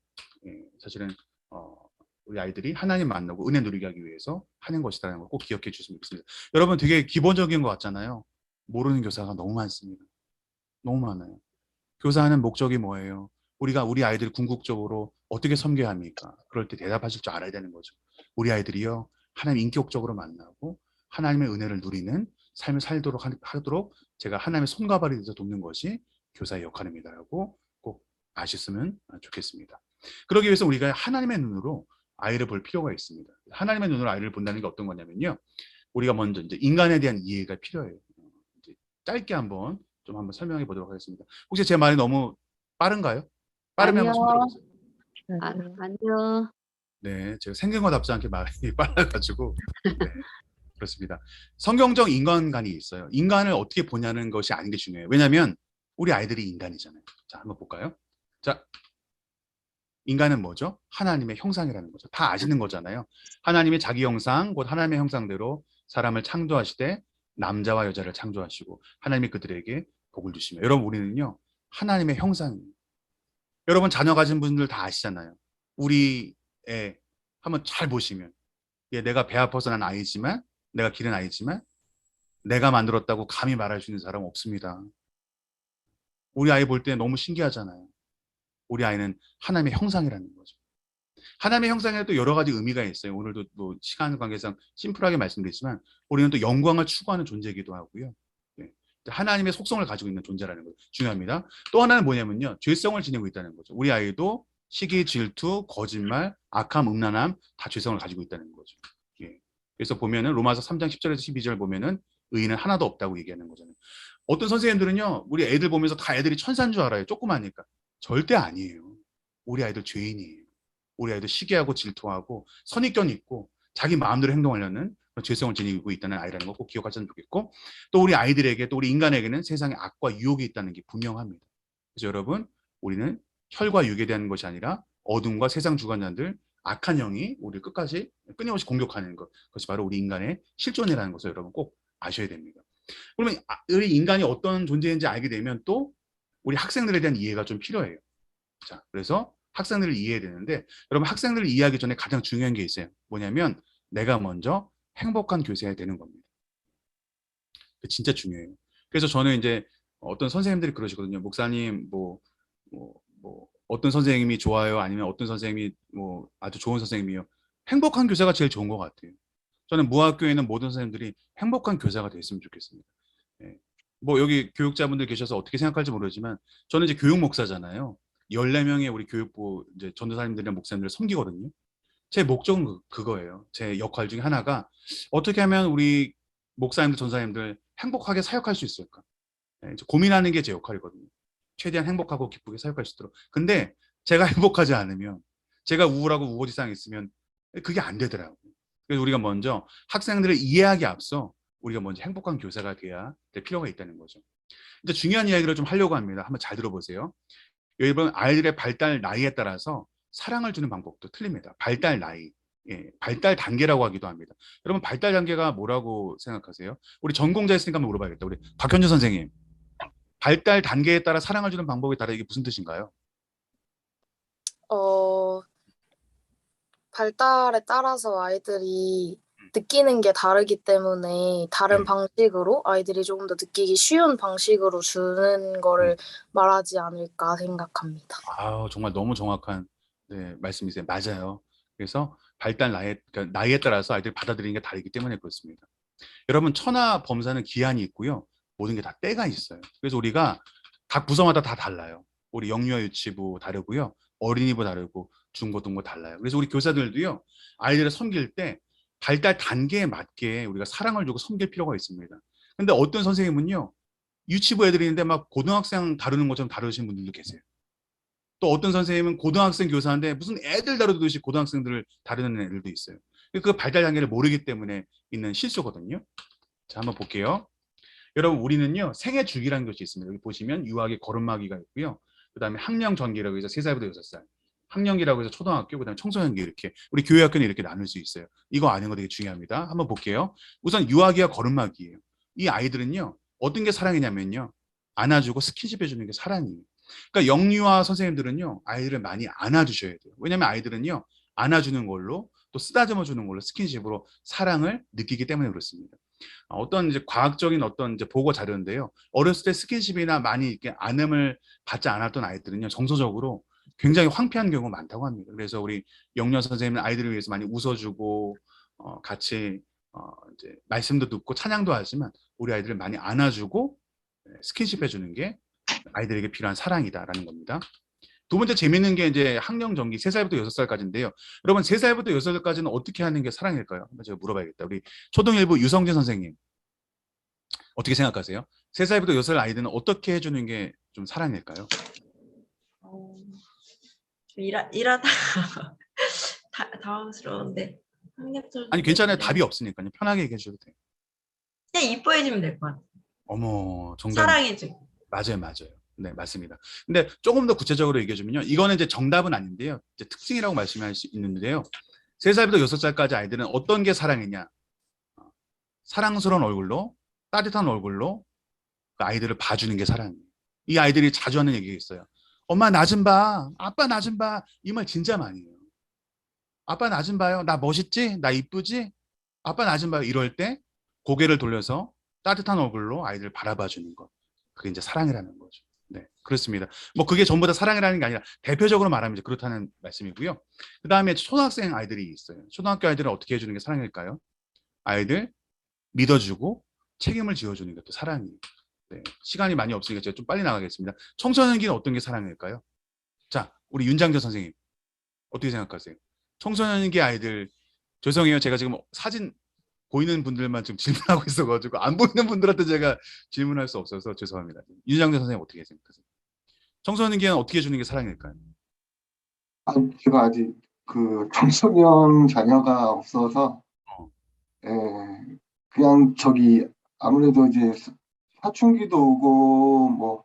사실은 우리 아이들이 하나님 만나고 은혜 누리게 하기 위해서 하는 것이라는 걸 꼭 기억해 주시면 좋겠습니다. 여러분 되게 기본적인 것 같잖아요. 모르는 교사가 너무 많습니다. 너무 많아요. 교사하는 목적이 뭐예요? 우리가 우리 아이들 궁극적으로 어떻게 섬겨야 합니까? 그럴 때 대답하실 줄 알아야 되는 거죠. 우리 아이들이요. 하나님 인격적으로 만나고 하나님의 은혜를 누리는 삶을 살도록 하도록 제가 하나님의 손과 발이 돼서 돕는 것이 교사의 역할입니다라고 꼭 아셨으면 좋겠습니다. 그러기 위해서 우리가 하나님의 눈으로 아이를 볼 필요가 있습니다. 하나님의 눈으로 아이를 본다는 게 어떤 거냐면요. 우리가 먼저 이제 인간에 대한 이해가 필요해요. 이제 짧게 한번 설명해 보도록 하겠습니다. 혹시 제 말이 너무 빠른가요? 빠르면 한번 손 들어보세요. 아니요. 네, 제가 생긴 것 답지 않게 말이 빨라가지고 네, 그렇습니다. 성경적 인간관이 있어요. 인간을 어떻게 보냐는 것이 아닌 게 중요해요. 왜냐하면 우리 아이들이 인간이잖아요. 자, 한번 볼까요? 자, 인간은 뭐죠? 하나님의 형상이라는 거죠. 다 아시는 거잖아요. 하나님의 자기 형상, 곧 하나님의 형상대로 사람을 창조하시되 남자와 여자를 창조하시고 하나님이 그들에게 복을 주시며 여러분 우리는요 하나님의 형상이에요. 여러분 자녀 가진 분들 다 아시잖아요. 우리 애 한번 잘 보시면 내가 배 아파서 난 아이지만 내가 기른 아이지만 내가 만들었다고 감히 말할 수 있는 사람은 없습니다. 우리 아이 볼 때 너무 신기하잖아요. 우리 아이는 하나님의 형상이라는 거죠. 하나님의 형상에는 또 여러 가지 의미가 있어요. 오늘도 뭐 시간 관계상 심플하게 말씀드리지만 우리는 또 영광을 추구하는 존재이기도 하고요. 네. 하나님의 속성을 가지고 있는 존재라는 거죠. 중요합니다. 또 하나는 뭐냐면요. 죄성을 지니고 있다는 거죠. 우리 아이도 시기, 질투, 거짓말, 악함, 음란함 다 죄성을 가지고 있다는 거죠. 예. 그래서 보면은 로마서 3장 10절에서 12절 보면은 의인은 하나도 없다고 얘기하는 거잖아요. 어떤 선생님들은요. 우리 애들 보면서 다 애들이 천사인 줄 알아요. 조그마하니까. 절대 아니에요. 우리 아이들 죄인이에요. 우리 아이들 시기하고 질투하고 선입견이 있고 자기 마음대로 행동하려는 죄성을 지니고 있다는 아이라는 거 꼭 기억하시면 좋겠고 또 우리 아이들에게 또 우리 인간에게는 세상에 악과 유혹이 있다는 게 분명합니다. 그래서 여러분 우리는 혈과 육에 대한 것이 아니라 어둠과 세상 주관자들 악한 영이 우리를 끝까지 끊임없이 공격하는 것. 그것이 바로 우리 인간의 실존이라는 것을 여러분 꼭 아셔야 됩니다. 그러면 우리 인간이 어떤 존재인지 알게 되면 또 우리 학생들에 대한 이해가 좀 필요해요. 자, 그래서 학생들을 이해해야 되는데 여러분 학생들을 이해하기 전에 가장 중요한 게 있어요. 뭐냐면 내가 먼저 행복한 교사가 되는 겁니다. 진짜 중요해요. 그래서 저는 이제 어떤 선생님들이 그러시거든요. 목사님 뭐 어떤 선생님이 좋아요? 아니면 어떤 선생님이 뭐 아주 좋은 선생님이요? 행복한 교사가 제일 좋은 것 같아요. 저는 무학교에 있는 모든 선생님들이 행복한 교사가 됐으면 좋겠습니다. 예. 뭐 여기 교육자분들 계셔서 어떻게 생각할지 모르지만 저는 이제 교육 목사잖아요. 14명의 우리 교육부 이제 전도사님들이나 목사님들을 섬기거든요. 제 목적은 그거예요. 제 역할 중에 하나가 어떻게 하면 우리 목사님들, 전사님들 행복하게 사역할 수 있을까? 예, 이제 고민하는 게 제 역할이거든요. 최대한 행복하고 기쁘게 사역할 수 있도록. 근데 제가 행복하지 않으면, 제가 우울하고 우거지상에 있으면 그게 안 되더라고요. 그래서 우리가 먼저 학생들을 이해하기 앞서 우리가 먼저 행복한 교사가 돼야 될 필요가 있다는 거죠. 이제 중요한 이야기를 좀 하려고 합니다. 한번 잘 들어보세요. 여러분 아이들의 발달 나이에 따라서 사랑을 주는 방법도 틀립니다. 발달 나이, 예, 발달 단계라고 하기도 합니다. 여러분 발달 단계가 뭐라고 생각하세요? 우리 전공자 있으니까 한번 물어봐야겠다. 우리 박현주 선생님, 발달 단계에 따라 사랑을 주는 방법이 다르다. 이게 무슨 뜻인가요? 발달에 따라서 아이들이 느끼는 게 다르기 때문에 다른 네. 방식으로 아이들이 조금 더 느끼기 쉬운 방식으로 주는 거를 말하지 않을까 생각합니다. 아, 정말 너무 정확한 말씀이세요. 맞아요. 그래서 발달 그러니까 나이에 따라서 아이들이 받아들이는 게 다르기 때문에 그렇습니다. 여러분 천하 범사는 기한이 있고요. 모든 게 다 때가 있어요. 그래서 우리가 각 부서마다 다 달라요. 우리 영유아 유치부 다르고요. 어린이부 다르고 중고등부 달라요. 그래서 우리 교사들도요. 아이들을 섬길 때 발달 단계에 맞게 우리가 사랑을 주고 섬길 필요가 있습니다. 근데 어떤 선생님은요. 유치부 애들인데 막 고등학생 다루는 것처럼 다루시는 분들도 계세요. 또 어떤 선생님은 고등학생 교사인데 무슨 애들 다루듯이 고등학생들을 다루는 애들도 있어요. 그 발달 단계를 모르기 때문에 있는 실수거든요. 자, 한번 볼게요. 여러분 우리는요 생애 주기라는 것이 있습니다. 여기 보시면 유아기 걸음마기가 있고요. 그 다음에 학령 전기라고 해서 3살부터 6살, 학령기라고 해서 초등학교, 그 다음에 청소년기 이렇게 우리 교회학교는 이렇게 나눌 수 있어요. 이거 아는 거 되게 중요합니다. 한번 볼게요. 우선 유아기와 걸음마기예요. 이 아이들은요 어떤 게 사랑이냐면요 안아주고 스킨십 해주는 게 사랑이에요. 그러니까 영유아 선생님들은요 아이들을 많이 안아주셔야 돼요. 왜냐하면 아이들은요 안아주는 걸로 또 쓰다듬어 주는 걸로 스킨십으로 사랑을 느끼기 때문에 그렇습니다. 어떤 이제 과학적인 어떤 이제 보고 자료인데요. 어렸을 때 스킨십이나 많이 이렇게 안음을 받지 않았던 아이들은요, 정서적으로 굉장히 황폐한 경우가 많다고 합니다. 그래서 우리 영유아 선생님은 아이들을 위해서 많이 웃어주고, 같이 이제 말씀도 듣고 찬양도 하지만 우리 아이들을 많이 안아주고 스킨십 해주는 게 아이들에게 필요한 사랑이다라는 겁니다. 두 번째 재밌는 게 이제 학령 전기 3살부터 6살까지인데요. 여러분 3살부터 6살까지는 어떻게 하는 게 사랑일까요? 한번 제가 물어봐야겠다. 우리 초등일부 유성진 선생님 어떻게 생각하세요? 3살부터 6살 아이들은 어떻게 해주는 게 좀 사랑일까요? 일하다가 당황스러운데 학력적인 아니 괜찮아요. 답이 없으니까요. 편하게 얘기해 주셔도 돼요. 그냥 이뻐해주면 될 것 같아요. 어머 정답. 사랑해주고. 맞아요. 네, 맞습니다. 근데 조금 더 구체적으로 얘기해 주면요. 이거는 이제 정답은 아닌데요. 이제 특징이라고 말씀할 수 있는데요. 3살부터 6살까지 아이들은 어떤 게 사랑이냐? 사랑스러운 얼굴로, 따뜻한 얼굴로 그 아이들을 봐주는 게 사랑이에요. 이 아이들이 자주 하는 얘기가 있어요. 엄마 나 좀 봐. 아빠 나 좀 봐. 이 말 진짜 많이 해요. 아빠 나 좀 봐요. 나 멋있지? 나 이쁘지? 아빠 나 좀 봐요. 이럴 때 고개를 돌려서 따뜻한 얼굴로 아이들을 바라봐 주는 것. 그게 이제 사랑이라는 거죠. 네, 그렇습니다. 뭐 그게 전부 다 사랑이라는 게 아니라 대표적으로 말하면 이제 그렇다는 말씀이고요. 그 다음에 초등학생 아이들이 있어요. 초등학교 아이들은 어떻게 해주는 게 사랑일까요? 아이들 믿어주고 책임을 지어주는 것도 사랑이에요. 네, 시간이 많이 없으니까 제가 좀 빨리 나가겠습니다. 청소년기는 어떤 게 사랑일까요? 자, 우리 윤장전 선생님 어떻게 생각하세요? 청소년기 아이들, 죄송해요. 제가 지금 사진 보이는 분들만 지금 질문하고 있어가지고 안 보이는 분들한테 제가 질문할 수 없어서 죄송합니다. 윤장전 선생님 어떻게 생각하세요? 청소년기는 어떻게 해주는 게 사랑일까요? 제가 아직 그 청소년 자녀가 없어서 그냥 아무래도 이제 사춘기도 오고 뭐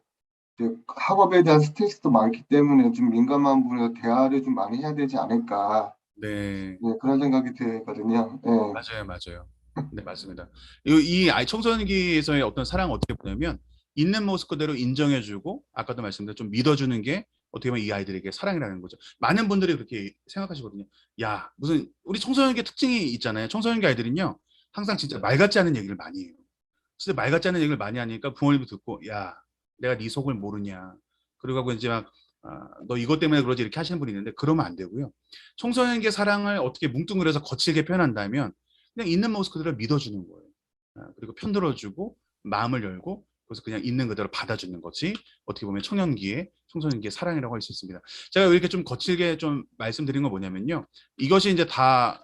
이제 학업에 대한 스트레스도 많기 때문에 좀 민감한 부분에서 대화를 좀 많이 해야 되지 않을까 네. 네, 그런 생각이 들거든요. 예. 맞아요, 맞아요. 네, 맞습니다. 청소년기에서의 어떤 사랑은 어떻게 보냐면 있는 모습 그대로 인정해주고 아까도 말씀드린 좀 믿어주는 게 어떻게 보면 이 아이들에게 사랑이라는 거죠. 많은 분들이 그렇게 생각하시거든요. 야, 무슨 우리 청소년기 특징이 있잖아요. 청소년기 아이들은요, 항상 진짜 말 같지 않은 얘기를 많이 해요. 진짜 말 같지 않은 얘기를 많이 하니까 부모님도 듣고, 야, 내가 네 속을 모르냐. 그리고 하고 이제 막, 너 이것 때문에 그러지 이렇게 하시는 분이 있는데 그러면 안 되고요. 청소년기의 사랑을 어떻게 뭉뚱그려서 거칠게 표현한다면 그냥 있는 모습 그대로 믿어주는 거예요. 그리고 편들어주고 마음을 열고 그래서 그냥 있는 그대로 받아주는 것이 어떻게 보면 청소년기의 사랑이라고 할 수 있습니다. 제가 이렇게 좀 거칠게 좀 말씀드린 건 뭐냐면요. 이것이 이제 다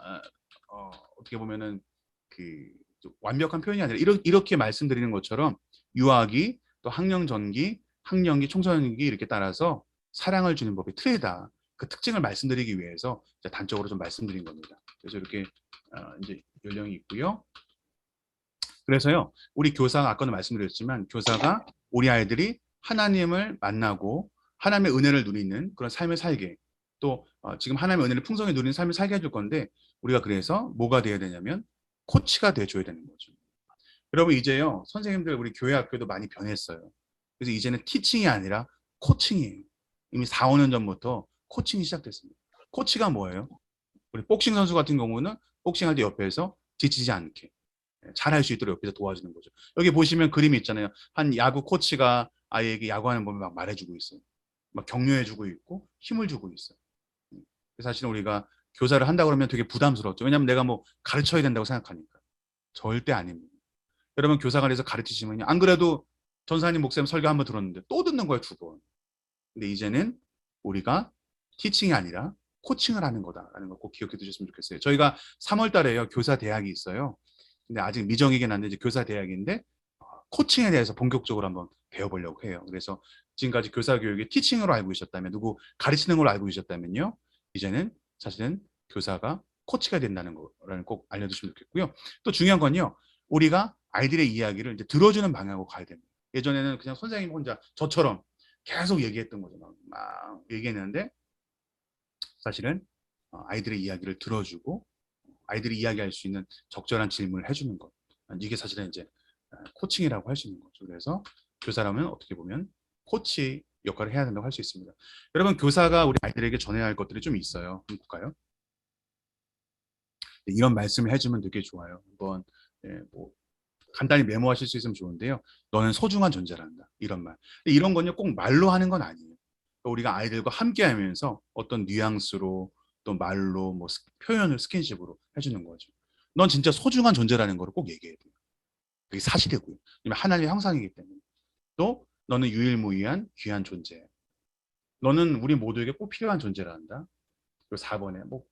어떻게 보면은 그 완벽한 표현이 아니라 이렇게 말씀드리는 것처럼 유아기, 또 학령전기, 학령기, 청소년기 이렇게 따라서 사랑을 주는 법이 틀리다. 그 특징을 말씀드리기 위해서 단적으로 좀 말씀드린 겁니다. 그래서 이렇게 이제 연령이 있고요. 그래서요, 우리 교사가 아까도 말씀드렸지만 교사가 우리 아이들이 하나님을 만나고 하나님의 은혜를 누리는 그런 삶을 살게, 또 지금 하나님의 은혜를 풍성히 누리는 삶을 살게 해줄 건데 우리가 그래서 뭐가 돼야 되냐면 코치가 돼줘야 되는 거죠. 여러분 이제요, 선생님들 우리 교회 학교도 많이 변했어요. 그래서 이제는 티칭이 아니라 코칭이에요. 이미 4, 5년 전부터 코칭이 시작됐습니다. 코치가 뭐예요? 우리 복싱 선수 같은 경우는 복싱할 때 옆에서 지치지 않게 잘할 수 있도록 옆에서 도와주는 거죠. 여기 보시면 그림이 있잖아요. 한 야구 코치가 아이에게 야구하는 법을 막 말해주고 있어요. 막 격려해주고 있고 힘을 주고 있어요. 사실은 우리가 교사를 한다고 그러면 되게 부담스럽죠. 왜냐하면 내가 뭐 가르쳐야 된다고 생각하니까. 절대 아닙니다. 여러분 교사관에서 가르치시면요. 안 그래도 전사님 목사님 설교 한번 들었는데 또 듣는 거예요, 2번. 근데 이제는 우리가 티칭이 아니라 코칭을 하는 거다라는 거 꼭 기억해 두셨으면 좋겠어요. 저희가 3월 달에요. 교사 대학이 있어요. 근데 아직 미정이긴 한데 이제 교사 대학인데 코칭에 대해서 본격적으로 한번 배워보려고 해요. 그래서 지금까지 교사 교육이 티칭으로 알고 계셨다면, 누구 가르치는 걸로 알고 계셨다면요. 이제는 사실은 교사가 코치가 된다는 거라는 꼭 알려두시면 좋겠고요. 또 중요한 건요. 우리가 아이들의 이야기를 이제 들어주는 방향으로 가야 됩니다. 예전에는 그냥 선생님 혼자 저처럼 계속 얘기했던 거죠. 막 얘기했는데 사실은 아이들의 이야기를 들어주고 아이들이 이야기할 수 있는 적절한 질문을 해주는 것. 이게 사실은 이제 코칭이라고 할 수 있는 거죠. 그래서 교사라면 어떻게 보면 코치 역할을 해야 된다고 할 수 있습니다. 여러분 교사가 우리 아이들에게 전해야 할 것들이 좀 있어요. 한번 볼까요? 이런 말씀을 해주면 되게 좋아요. 한번 뭐 간단히 메모하실 수 있으면 좋은데요. 너는 소중한 존재란다. 이런 말. 이런 건요 꼭 말로 하는 건 아니에요. 우리가 아이들과 함께하면서 어떤 뉘앙스로 또 말로 뭐 표현을 스킨십으로 해주는 거죠. 넌 진짜 소중한 존재라는 걸 꼭 얘기해야 돼요. 그게 사실이고요. 왜냐면 하나님의 형상이기 때문에. 또 너는 유일무이한 귀한 존재. 너는 우리 모두에게 꼭 필요한 존재란다. 그리고 4번에 뭐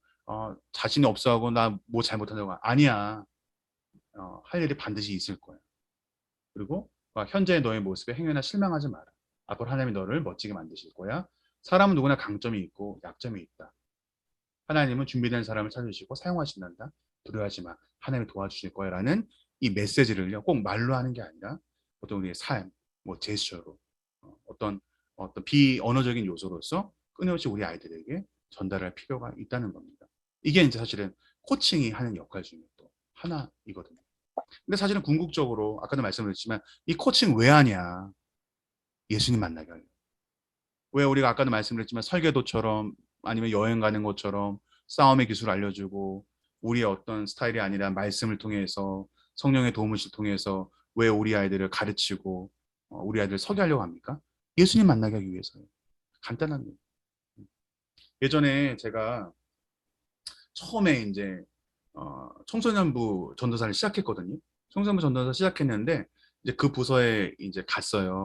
자신이 없어하고 나 뭐 잘못한다고 아니야. 할 일이 반드시 있을 거야. 그리고 현재의 너의 모습에 행여나 실망하지 마라. 앞으로 하나님이 너를 멋지게 만드실 거야. 사람은 누구나 강점이 있고 약점이 있다. 하나님은 준비된 사람을 찾으시고 사용하신단다. 두려워하지 마. 하나님이 도와주실 거야. 라는 이 메시지를요. 꼭 말로 하는 게 아니라 어떤 우리의 삶, 뭐 제스처로 어떤 비언어적인 요소로서 끊임없이 우리 아이들에게 전달할 필요가 있다는 겁니다. 이게 이제 사실은 코칭이 하는 역할 중에 또 하나이거든요. 근데 사실은 궁극적으로 아까도 말씀드렸지만 이 코칭 왜 하냐? 예수님 만나게 하려고. 왜 우리가 아까도 말씀드렸지만 설계도처럼 아니면 여행 가는 것처럼 싸움의 기술을 알려주고 우리의 어떤 스타일이 아니라 말씀을 통해서 성령의 도움을 통해서 왜 우리 아이들을 가르치고 우리 아이들을 서게 하려고 합니까? 예수님 만나게 하기 위해서요. 간단합니다. 예전에 제가 처음에 이제 청소년부 전도사를 시작했거든요. 청소년부 전도사 시작했는데 이제 그 부서에 이제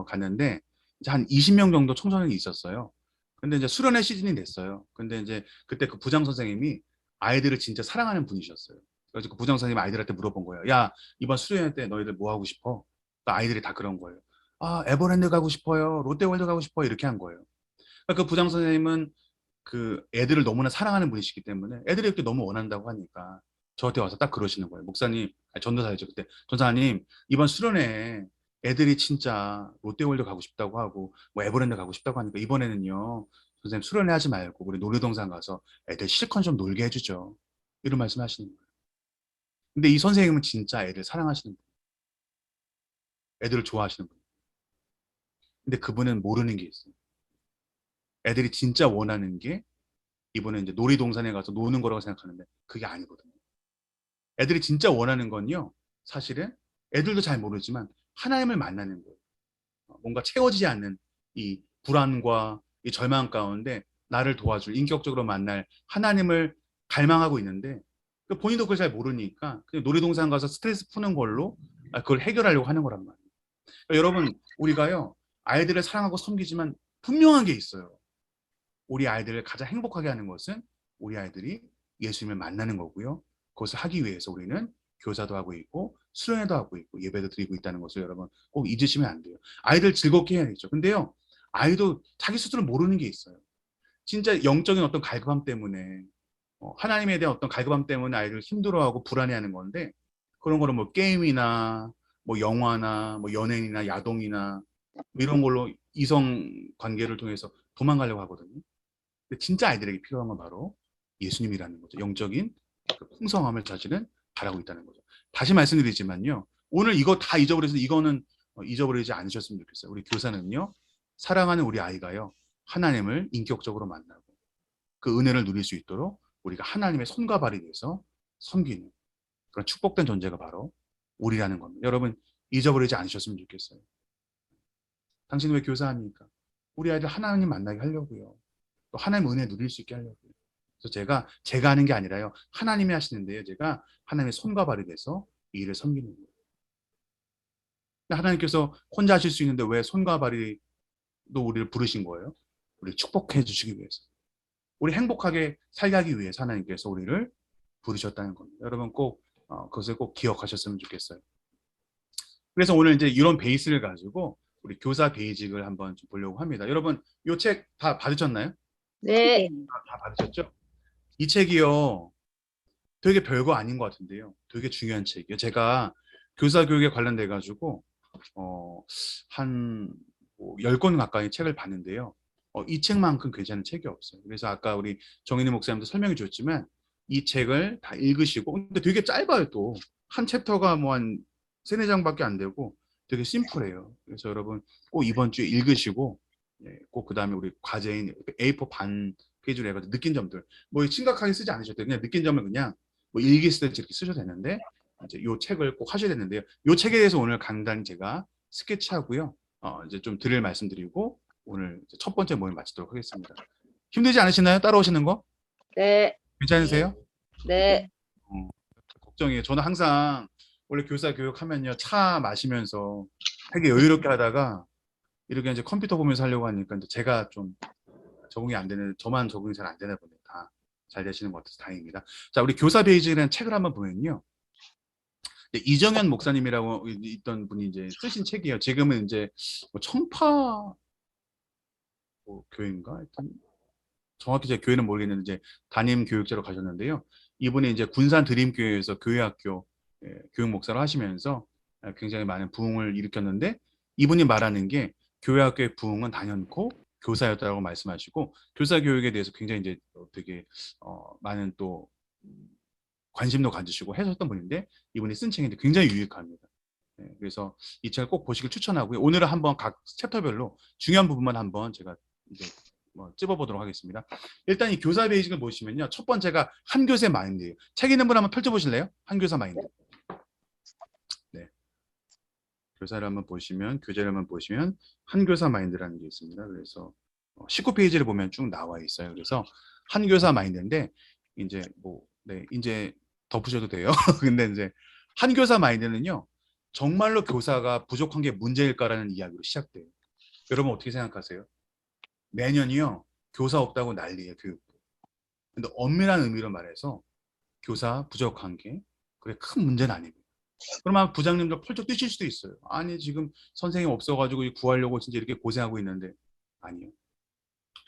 갔는데 이제 한 20명 정도 청소년이 있었어요. 근데 이제 수련회 시즌이 됐어요. 근데 이제 그때 그 부장 선생님이 아이들을 진짜 사랑하는 분이셨어요. 그래서 그 부장 선생님이 아이들한테 물어본 거예요. 야, 이번 수련회 때 너희들 뭐 하고 싶어? 아이들이 다 그런 거예요. 에버랜드 가고 싶어요. 롯데월드 가고 싶어요. 이렇게 한 거예요. 그 부장 선생님은 그 애들을 너무나 사랑하는 분이시기 때문에 애들이 이렇게 너무 원한다고 하니까 저한테 와서 딱 그러시는 거예요. 목사님, 전도사였죠 그때. 전사님, 이번 수련회에 애들이 진짜 롯데월드 가고 싶다고 하고 뭐 에버랜드 가고 싶다고 하니까 이번에는요 선생님 수련회 하지 말고 우리 놀이동산 가서 애들 실컷 좀 놀게 해주죠. 이런 말씀 하시는 거예요. 근데 이 선생님은 진짜 애들 사랑하시는 분, 애들을 좋아하시는 분. 근데 그분은 모르는 게 있어요. 애들이 진짜 원하는 게 이번에 이제 놀이동산에 가서 노는 거라고 생각하는데 그게 아니거든요. 애들이 진짜 원하는 건요, 사실은 애들도 잘 모르지만 하나님을 만나는 거예요. 뭔가 채워지지 않는 이 불안과 이 절망 가운데 나를 도와줄, 인격적으로 만날 하나님을 갈망하고 있는데 본인도 그걸 잘 모르니까 그냥 놀이동산 가서 스트레스 푸는 걸로 그걸 해결하려고 하는 거란 말이에요. 그러니까 여러분, 우리가요 아이들을 사랑하고 섬기지만 분명한 게 있어요. 우리 아이들을 가장 행복하게 하는 것은 우리 아이들이 예수님을 만나는 거고요. 그것을 하기 위해서 우리는 교사도 하고 있고 수련회도 하고 있고 예배도 드리고 있다는 것을 여러분 꼭 잊으시면 안 돼요. 아이들 즐겁게 해야겠죠. 근데요, 아이도 자기 스스로 모르는 게 있어요. 진짜 영적인 어떤 갈급함 때문에 하나님에 대한 어떤 갈급함 때문에 아이들 힘들어하고 불안해하는 건데, 그런 거는 뭐 게임이나 뭐 영화나 뭐 연예인이나 야동이나 뭐 이런 걸로 이성 관계를 통해서 도망가려고 하거든요. 근데 진짜 아이들에게 필요한 건 바로 예수님이라는 거죠. 영적인 그 풍성함을 자신은 바라고 있다는 거죠. 다시 말씀드리지만요, 오늘 이거 다 잊어버려서 이거는 잊어버리지 않으셨으면 좋겠어요. 우리 교사는요, 사랑하는 우리 아이가요 하나님을 인격적으로 만나고 그 은혜를 누릴 수 있도록 우리가 하나님의 손과 발이 돼서 섬기는 그런 축복된 존재가 바로 우리라는 겁니다. 여러분, 잊어버리지 않으셨으면 좋겠어요. 당신은 왜 교사합니까? 우리 아이들 하나님 만나게 하려고요. 또 하나님 은혜 누릴 수 있게 하려고요. 그래서 제가 하는 게 아니라요, 하나님이 하시는데요, 제가 하나님의 손과 발이 돼서 이 일을 섬기는 거예요. 하나님께서 혼자 하실 수 있는데 왜 손과 발이 또 우리를 부르신 거예요? 우리를 축복해 주시기 위해서, 우리 행복하게 살게 하기 위해서 하나님께서 우리를 부르셨다는 겁니다. 여러분 꼭 그것을 꼭 기억하셨으면 좋겠어요. 그래서 오늘 이제 이런 베이스를 가지고 우리 교사 베이직을 한번 좀 보려고 합니다. 여러분, 이 책 다 받으셨나요? 네. 다 받으셨죠? 이 책이요, 되게 별거 아닌 것 같은데요, 되게 중요한 책이에요. 제가 교사 교육에 관련돼 가지고 한 10권 가까이 책을 봤는데요, 이 책만큼 괜찮은 책이 없어요. 그래서 아까 우리 정인희 목사님도 설명해 주셨지만 이 책을 다 읽으시고, 근데 되게 짧아요. 또 한 챕터가 뭐 한 3-4장밖에 안 되고 되게 심플해요. 그래서 여러분 꼭 이번 주에 읽으시고, 꼭 그 다음에 우리 과제인 A4 반 페이지로 해가지고 느낀 점들, 뭐 심각하게 쓰지 않으셔도 돼요. 그냥 느낀 점을 그냥 뭐 일기 쓸 때 이렇게 쓰셔도 되는데, 이제 이 책을 꼭 하셔야 되는데요. 이 책에 대해서 오늘 간단히 제가 스케치하고요, 이제 좀 드릴 말씀드리고 오늘 이제 첫 번째 모임 마치도록 하겠습니다. 힘들지 않으시나요? 따라오시는 거? 네. 괜찮으세요? 네. 걱정이에요. 저는 항상 원래 교사 교육하면요, 차 마시면서 되게 여유롭게 하다가 이렇게 이제 컴퓨터 보면서 하려고 하니까 이제 제가 좀 적응이 안 되는, 저만 적응이 잘 안 되나 보네요. 다 잘 되시는 것 같아서 다행입니다. 자, 우리 교사 베이직이라는 책을 한번 보면요, 이정현 목사님이라고 있던 분이 이제 쓰신 책이에요. 지금은 이제 뭐 청파 교회인가? 하여튼 정확히 제 교회는 모르겠는데 이제 담임 교육자로 가셨는데요. 이분이 이제 군산 드림교회에서 교회학교 교육 목사를 하시면서 굉장히 많은 부흥을 일으켰는데, 이분이 말하는 게 교회학교의 부흥은 단연코 교사였다고 말씀하시고, 교사 교육에 대해서 굉장히 이제 되게 많은 또 관심도 가지시고 해서했던 분인데, 이분이 쓴 책인데 굉장히 유익합니다. 그래서 이 책을 꼭 보시길 추천하고요. 오늘은 한번 각 챕터별로 중요한 부분만 한번 제가 이제 찝어보도록 하겠습니다. 일단 이 교사 베이직을 보시면요, 첫 번째가 한교사 마인드예요. 책 있는 분 한번 펼쳐보실래요? 한교사 마인드. 네. 교사를 한번 보시면, 교재를 한번 보시면 한교사 마인드라는 게 있습니다. 그래서 19페이지를 보면 쭉 나와 있어요. 그래서 한교사 마인드인데, 이제 이제 덮으셔도 돼요. 근데 이제 한교사 마인드는요, 정말로 교사가 부족한 게 문제일까라는 이야기로 시작돼요. 여러분 어떻게 생각하세요? 매년이요, 교사 없다고 난리예요, 교육부. 근데 엄밀한 의미로 말해서 교사 부족한 게 그게 큰 문제는 아닙니다. 그러면 부장님들 펄쩍 뛰실 수도 있어요. 아니, 지금 선생님 없어가지고 구하려고 진짜 이렇게 고생하고 있는데. 아니요.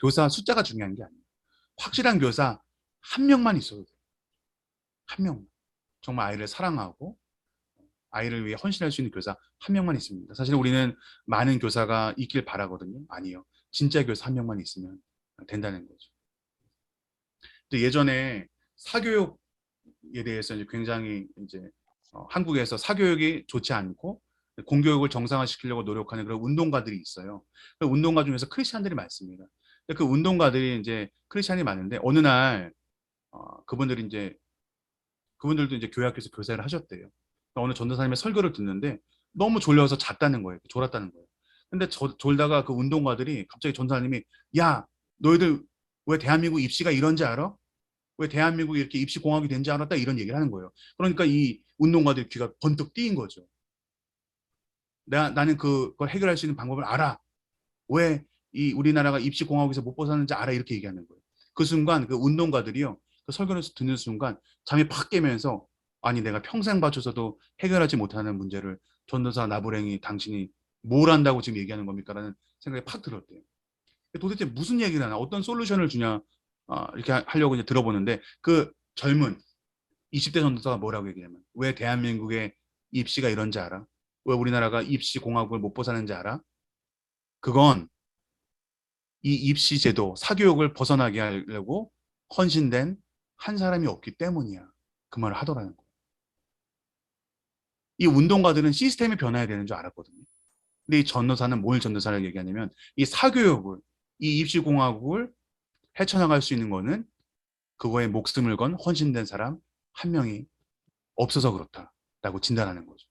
교사 숫자가 중요한 게 아니에요. 확실한 교사 한 명만 있어도 돼요. 한 명만. 정말 아이를 사랑하고 아이를 위해 헌신할 수 있는 교사 한 명만 있습니다. 사실 우리는 많은 교사가 있길 바라거든요. 아니요. 진짜 교사 한 명만 있으면 된다는 거죠. 또 예전에 사교육에 대해서 이제 굉장히 이제 한국에서 사교육이 좋지 않고 공교육을 정상화시키려고 노력하는 그런 운동가들이 있어요. 그 운동가 중에서 크리스찬들이 많습니다. 근데 그 운동가들이 이제 크리스찬이 많은데 어느 날 그분들이 이제 그분들도 이제 교회 학교에서 교사를 하셨대요. 어느 전도사님의 설교를 듣는데 너무 졸려서 잤다는 거예요. 졸았다는 거예요. 근데 졸다가 그 운동가들이 갑자기 전도사님이 야, 너희들 왜 대한민국 입시가 이런지 알아? 왜 대한민국이 이렇게 입시 공학이 된지 알았다? 이런 얘기를 하는 거예요. 그러니까 이 운동가들 귀가 번뜩 띄인 거죠. 나는 그걸 해결할 수 있는 방법을 알아. 왜 이 우리나라가 입시 공학에서 못 벗어나는지 알아. 이렇게 얘기하는 거예요. 그 순간 그 운동가들이요. 그 설교를 듣는 순간 잠이 팍 깨면서 아니 내가 평생 바쳐서도 해결하지 못하는 문제를 전도사 나부랭이 당신이 뭘 안다고 지금 얘기하는 겁니까? 라는 생각이 팍 들었대요. 도대체 무슨 얘기를 하나 어떤 솔루션을 주냐 이렇게 하려고 이제 들어보는데 그 젊은 20대 전도사가 뭐라고 얘기하냐면 왜 대한민국의 입시가 이런지 알아? 왜 우리나라가 입시 공학을 못 벗어나는지 알아? 그건 이 입시 제도 사교육을 벗어나게 하려고 헌신된 한 사람이 없기 때문이야. 그 말을 하더라는 거예요. 이 운동가들은 시스템이 변해야 되는 줄 알았거든요. 근데 이 전도사는 뭘 전도사라고 얘기하냐면 이 사교육을 이 입시공학을 헤쳐나갈 수 있는 거는 그거에 목숨을 건 헌신된 사람 한 명이 없어서 그렇다라고 진단하는 거죠.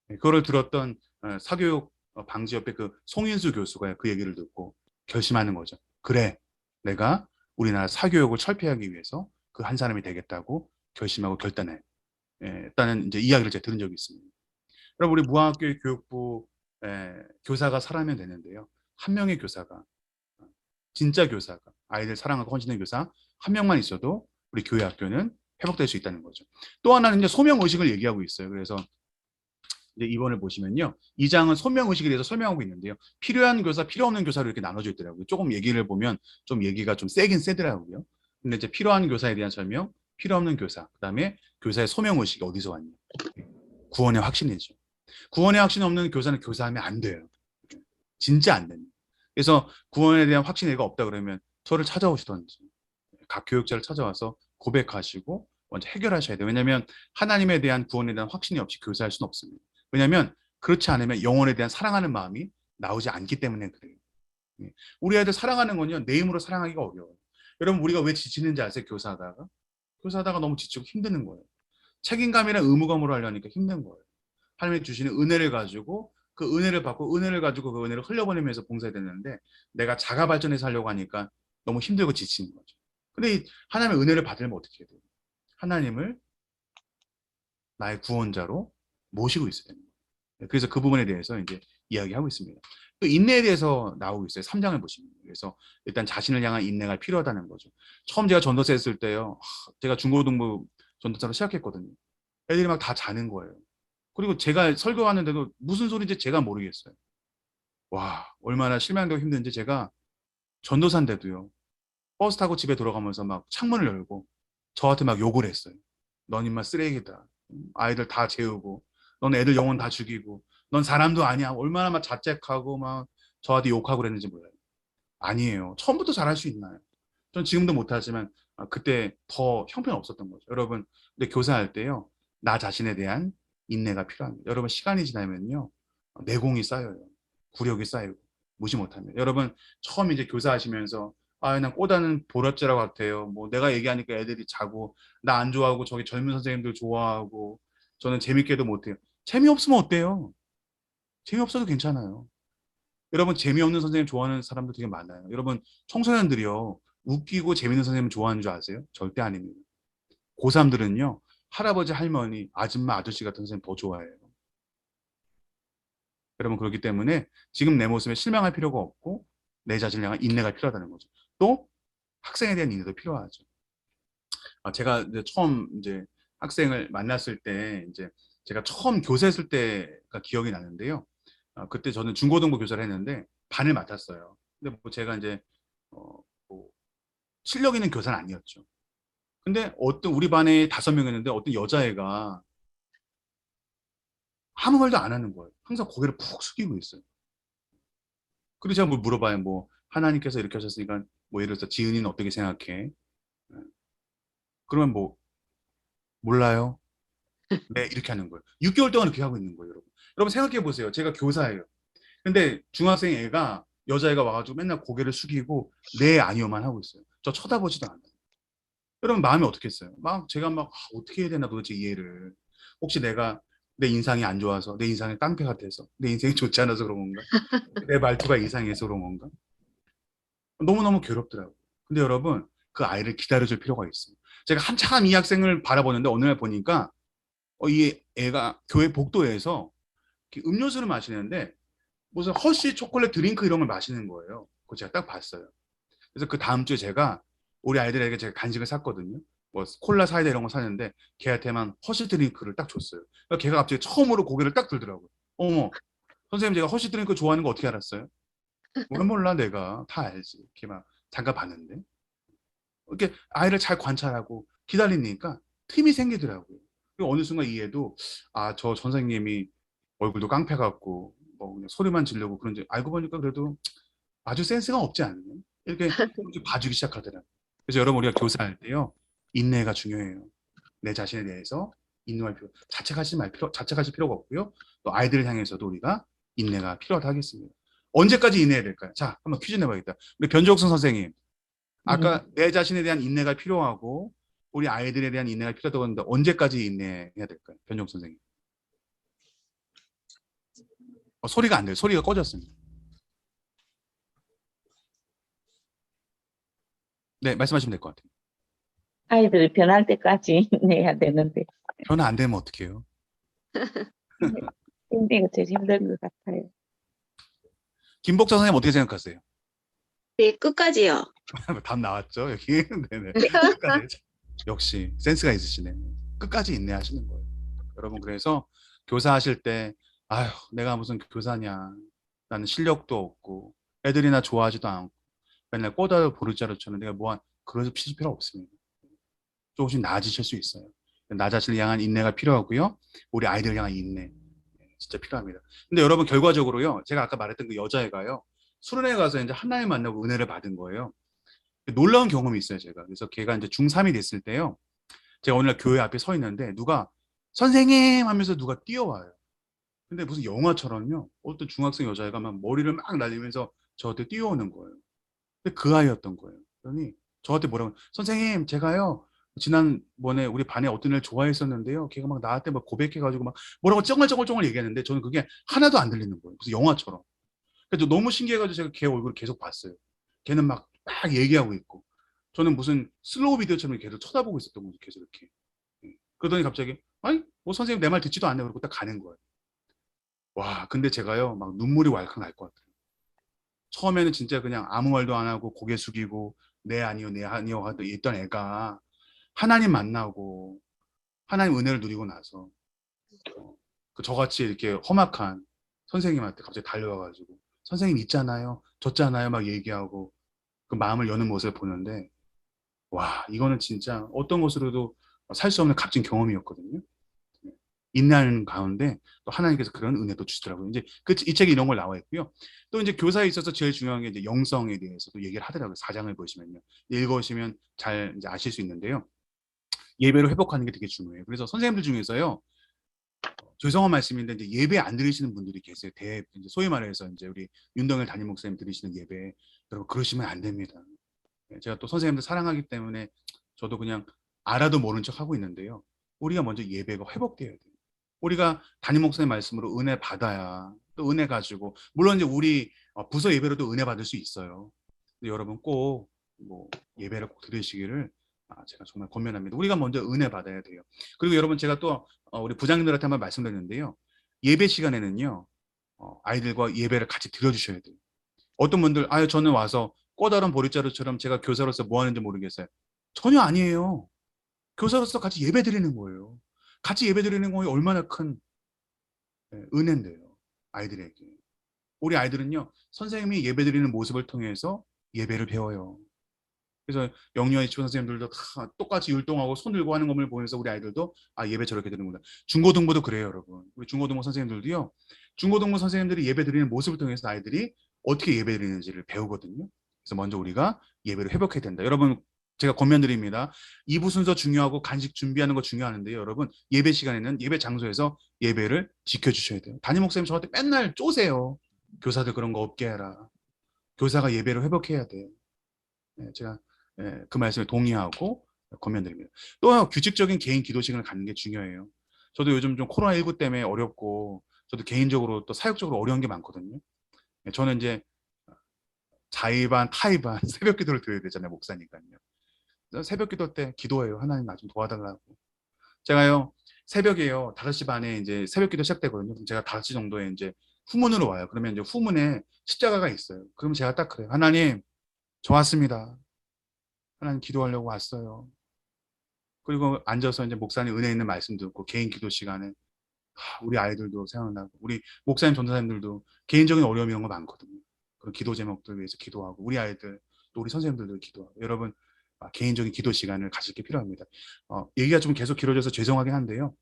그거를 들었던 사교육 방지협회 그 송인수 교수가 그 얘기를 듣고 결심하는 거죠. 그래, 내가 우리나라 사교육을 철폐하기 위해서 그 한 사람이 되겠다고 결심하고 결단해. 일단은 이제 이야기를 제가 들은 적이 있습니다. 여러분 우리 무학교육 교육부 교사가 살아면 되는데요. 한 명의 교사가 진짜 교사가 아이들 사랑하고 헌신된 교사 한 명만 있어도 우리 교회 학교는 회복될 수 있다는 거죠. 또 하나는 이제 소명 의식을 얘기하고 있어요. 그래서 이제 이번을 보시면요. 이 장은 소명 의식에 대해서 설명하고 있는데요. 필요한 교사, 필요 없는 교사로 이렇게 나눠져 있더라고요. 조금 얘기를 보면 좀 얘기가 좀 세긴 세더라고요. 근데 이제 필요한 교사에 대한 설명, 필요 없는 교사, 그다음에 교사의 소명 의식이 어디서 왔냐? 구원의 확신이죠. 구원의 확신 없는 교사는 교사하면 안 돼요. 진짜 안 됩니다. 그래서 구원에 대한 확신이 없다 그러면 저를 찾아오시던지 각 교육자를 찾아와서 고백하시고 먼저 해결하셔야 돼요. 왜냐하면 하나님에 대한 구원에 대한 확신이 없이 교사할 수는 없습니다. 왜냐하면 그렇지 않으면 영혼에 대한 사랑하는 마음이 나오지 않기 때문에 그래요. 우리 아이들 사랑하는 건요. 내 힘으로 사랑하기가 어려워요. 여러분 우리가 왜 지치는지 아세요? 교사하다가? 교사하다가 너무 지치고 힘드는 거예요. 책임감이랑 의무감으로 하려니까 힘든 거예요. 하나님이 주시는 은혜를 가지고 그 은혜를 받고 은혜를 가지고 그 은혜를 흘려보내면서 봉사해야 되는데 내가 자가 발전해서 하려고 하니까 너무 힘들고 지치는 거죠. 근데 하나님의 은혜를 받으려면 어떻게 해야 돼요? 하나님을 나의 구원자로 모시고 있어야 됩니다. 그래서 그 부분에 대해서 이제 이야기하고 있습니다. 또 인내에 대해서 나오고 있어요. 3장을 보시면. 그래서 일단 자신을 향한 인내가 필요하다는 거죠. 처음 제가 전도사 했을 때요. 제가 중고등부 전도사로 시작했거든요. 애들이 막 다 자는 거예요. 그리고 제가 설교하는데도 무슨 소리인지 제가 모르겠어요. 와, 얼마나 실망되고 힘든지 제가 전도사인데도요. 버스 타고 집에 돌아가면서 막 창문을 열고 저한테 막 욕을 했어요. 넌 인마 쓰레기다. 아이들 다 재우고 넌 애들 영혼 다 죽이고 넌 사람도 아니야. 얼마나 막 자책하고 막 저한테 욕하고 그랬는지 몰라요. 아니에요. 처음부터 잘할 수 있나요? 전 지금도 못하지만 그때 더 형편 없었던 거죠. 여러분 근데 교사할 때요. 나 자신에 대한 인내가 필요합니다. 여러분 시간이 지나면요. 내공이 쌓여요. 구력이 쌓이고 무시 못합니다. 여러분 처음 이제 교사하시면서 난 꼬다는 보랏자락 같아요. 뭐 내가 얘기하니까 애들이 자고 나 안 좋아하고 저기 젊은 선생님들 좋아하고 저는 재밌게도 못해요. 재미없으면 어때요? 재미없어도 괜찮아요. 여러분 재미없는 선생님 좋아하는 사람들 되게 많아요. 여러분 청소년들이요. 웃기고 재밌는 선생님 좋아하는 줄 아세요? 절대 아닙니다. 고3들은요. 할아버지, 할머니, 아줌마, 아저씨 같은 선생님 더 좋아해요. 여러분 그렇기 때문에 지금 내 모습에 실망할 필요가 없고 내 자신을 향한 인내가 필요하다는 거죠. 또 학생에 대한 인내도 필요하죠. 제가 이제 처음 이제 학생을 만났을 때 이제 제가 처음 교사했을 때가 기억이 나는데요. 그때 저는 중고등부 교사를 했는데 반을 맡았어요. 근데 뭐 제가 이제 뭐 실력 있는 교사는 아니었죠. 근데 어떤 우리 반에 5명이었는데 어떤 여자애가 아무 말도 안 하는 거예요. 항상 고개를 푹 숙이고 있어요. 그래서 제가 뭐 물어봐요. 뭐 하나님께서 이렇게 하셨으니까 뭐 예를 들어서 지은이는 어떻게 생각해? 그러면 뭐 몰라요. 네, 이렇게 하는 거예요. 6개월 동안 이렇게 하고 있는 거예요, 여러분. 여러분 생각해 보세요. 제가 교사예요. 근데 중학생 애가 여자애가 와가지고 맨날 고개를 숙이고 네 아니요만 하고 있어요. 저 쳐다보지도 않아요. 여러분 마음이 어떻겠어요? 막 제가 막 어떻게 해야 되나 도대체 이해를. 혹시 내가 내 인상이 안 좋아서, 내 인상이 깡패 같아서, 내 인생이 좋지 않아서 그런 건가? 내 말투가 이상해서 그런 건가? 너무너무 괴롭더라고요. 근데 여러분 그 아이를 기다려줄 필요가 있어요. 제가 한참 이 학생을 바라보는데 어느 날 보니까 이 애가 교회 복도에서 이렇게 음료수를 마시는데 무슨 허쉬 초콜릿 드링크 이런 걸 마시는 거예요. 그거 제가 딱 봤어요. 그래서 그 다음 주에 제가 우리 아이들에게 제가 간식을 샀거든요. 뭐 콜라 사이다 이런 거 샀는데 걔한테만 허쉬 드링크를 딱 줬어요. 그러니까 걔가 갑자기 처음으로 고개를 딱 들더라고요. 어머, 선생님 제가 허쉬 드링크 좋아하는 거 어떻게 알았어요? 왜 몰라 내가 다 알지. 이렇게 막 잠깐 봤는데 이렇게 아이를 잘 관찰하고 기다리니까 틈이 생기더라고요. 그리고 어느 순간 이 애도 아, 저 선생님이 얼굴도 깡패 같고 뭐 그냥 소리만 지르고 그런지 알고 보니까 그래도 아주 센스가 없지 않나요? 이렇게 봐주기 시작하더라고요. 그래서 여러분 우리가 교사할 때요 인내가 중요해요. 내 자신에 대해서 인내할 필요, 자책하실 필요가 없고요. 또 아이들을 향해서도 우리가 인내가 필요하다 하겠습니다. 언제까지 인내해야 될까요? 자, 한번 퀴즈 내봐야겠다. 우리 변종옥선 선생님, 아까 내 자신에 대한 인내가 필요하고 우리 아이들에 대한 인내가 필요하다고 하는데 언제까지 인내해야 될까요? 변종옥 선생님. 소리가 안 돼요. 소리가 꺼졌습니다. 네, 말씀하시면 될 것 같아요. 아이들 변할 때까지 내야 되는데 변화 안 되면 어떡해요? 인내가 제일 힘든 것 같아요. 김복자 선생님 어떻게 생각하세요? 네, 끝까지요. 답 나왔죠? 여기. 네네. 끝까지. 역시 센스가 있으시네. 끝까지 인내하시는 거예요. 여러분 그래서 교사하실 때 아휴 내가 무슨 교사냐. 나는 실력도 없고 애들이 나 좋아하지도 않고 맨날 꼬다로 보르자로 쳐는 내가 그러실 필요 없습니다. 조금씩 나아지실 수 있어요. 나 자신을 향한 인내가 필요하고요. 우리 아이들 향한 인내 진짜 필요합니다. 근데 여러분 결과적으로요. 제가 아까 말했던 그 여자애가요. 수련회 가서 이제 하나님 만나고 은혜를 받은 거예요. 놀라운 경험이 있어요, 제가. 그래서 걔가 이제 중3이 됐을 때요. 제가 오늘 교회 앞에 서 있는데 누가 선생님 하면서 누가 뛰어와요. 근데 무슨 영화처럼요. 어떤 중학생 여자애가 막 머리를 막 날리면서 저한테 뛰어오는 거예요. 근데 그 아이였던 거예요. 그러니 저한테 뭐라고 선생님 제가요. 지난번에 우리 반에 어떤 애를 좋아했었는데요. 걔가 막 나한테 막 고백해가지고 막 뭐라고 쩡얼쩡얼 얘기했는데 저는 그게 하나도 안 들리는 거예요. 무슨 영화처럼. 그래서 너무 신기해가지고 제가 걔 얼굴을 계속 봤어요. 걔는 막 얘기하고 있고 저는 무슨 슬로우 비디오처럼 계속 쳐다보고 있었던 거죠. 계속 이렇게. 그러더니 갑자기 아니 뭐 선생님 내 말 듣지도 않네 그러고 딱 가는 거예요. 와 근데 제가요 막 눈물이 왈칵 날 것 같아요. 처음에는 진짜 그냥 아무 말도 안 하고 고개 숙이고 네 아니요 네 아니요 하던 있던 애가 하나님 만나고 하나님 은혜를 누리고 나서 그 저같이 이렇게 험악한 선생님한테 갑자기 달려와가지고 선생님 있잖아요 졌잖아요 막 얘기하고 그 마음을 여는 모습을 보는데 와 이거는 진짜 어떤 것으로도 살 수 없는 값진 경험이었거든요. 인내하는 가운데 또 하나님께서 그런 은혜도 주시더라고요. 이제 이 책에 이런 걸 나와 있고요. 또 이제 교사에 있어서 제일 중요한 게 이제 영성에 대해서도 얘기를 하더라고요. 4장을 보시면요. 읽으시면 잘 이제 아실 수 있는데요. 예배를 회복하는 게 되게 중요해요. 그래서 선생님들 중에서요. 죄송한 말씀인데 이제 예배 안 들으시는 분들이 계세요. 이제 소위 말해서 이제 우리 윤동열 담임 목사님 들으시는 예배 여러분 그러시면 안 됩니다. 제가 또 선생님들 사랑하기 때문에 저도 그냥 알아도 모른 척 하고 있는데요. 우리가 먼저 예배가 회복돼야 돼요. 우리가 담임 목사님 말씀으로 은혜 받아야 또 은혜 가지고 물론 이제 우리 부서 예배로도 은혜 받을 수 있어요. 근데 여러분 꼭 뭐 예배를 꼭 들으시기를 제가 정말 권면합니다. 우리가 먼저 은혜 받아야 돼요. 그리고 여러분 제가 또 우리 부장님들한테 한번 말씀드렸는데요. 예배 시간에는요. 아이들과 예배를 같이 드려주셔야 돼요. 어떤 분들 저는 와서 꼬다른 보리자루처럼 제가 교사로서 뭐 하는지 모르겠어요. 전혀 아니에요. 교사로서 같이 예배 드리는 거예요. 같이 예배 드리는 거에 얼마나 큰 은혜인데요. 아이들에게. 우리 아이들은요. 선생님이 예배 드리는 모습을 통해서 예배를 배워요. 그래서 영유아 유치원 선생님들도 다 똑같이 율동하고 손 들고 하는 것을 보면서 우리 아이들도 예배 저렇게 드리는구나. 중고등부도 그래요, 여러분. 우리 중고등부 선생님들도요. 중고등부 선생님들이 예배 드리는 모습을 통해서 아이들이 어떻게 예배 드리는지를 배우거든요. 그래서 먼저 우리가 예배를 회복해야 된다. 여러분 제가 권면드립니다. 2부 순서 중요하고 간식 준비하는 거 중요하는데요. 여러분 예배 시간에는 예배 장소에서 예배를 지켜주셔야 돼요. 담임 목사님 저한테 맨날 쪼세요. 교사들 그런 거 없게 해라. 교사가 예배를 회복해야 돼. 제가 그 말씀에 동의하고 권면드립니다. 또 규칙적인 개인 기도 시간을 갖는 게 중요해요. 저도 요즘 좀 코로나19 때문에 어렵고 저도 개인적으로 또 사역적으로 어려운 게 많거든요. 저는 이제 자의반 타의반 새벽 기도를 드려야 되잖아요. 목사니까요. 새벽 기도 때 기도해요. 하나님 나 좀 도와달라고. 제가요 새벽에요 5시 반에 이제 새벽 기도 시작되거든요. 그럼 제가 5시 정도에 이제 후문으로 와요. 그러면 이제 후문에 십자가가 있어요. 그럼 제가 딱 그래요. 하나님 저 왔습니다. 하나님 기도하려고 왔어요. 그리고 앉아서 이제 목사님 은혜 있는 말씀 듣고 개인 기도 시간에 우리 아이들도 생각나고 우리 목사님 전도사님들도 개인적인 어려움 이런 거 많거든요. 그런 기도 제목들 위해서 기도하고 우리 아이들 또 우리 선생님들도 기도하고 여러분 개인적인 기도 시간을 가질 게 필요합니다. 얘기가 좀 계속 길어져서 죄송하긴 한데요.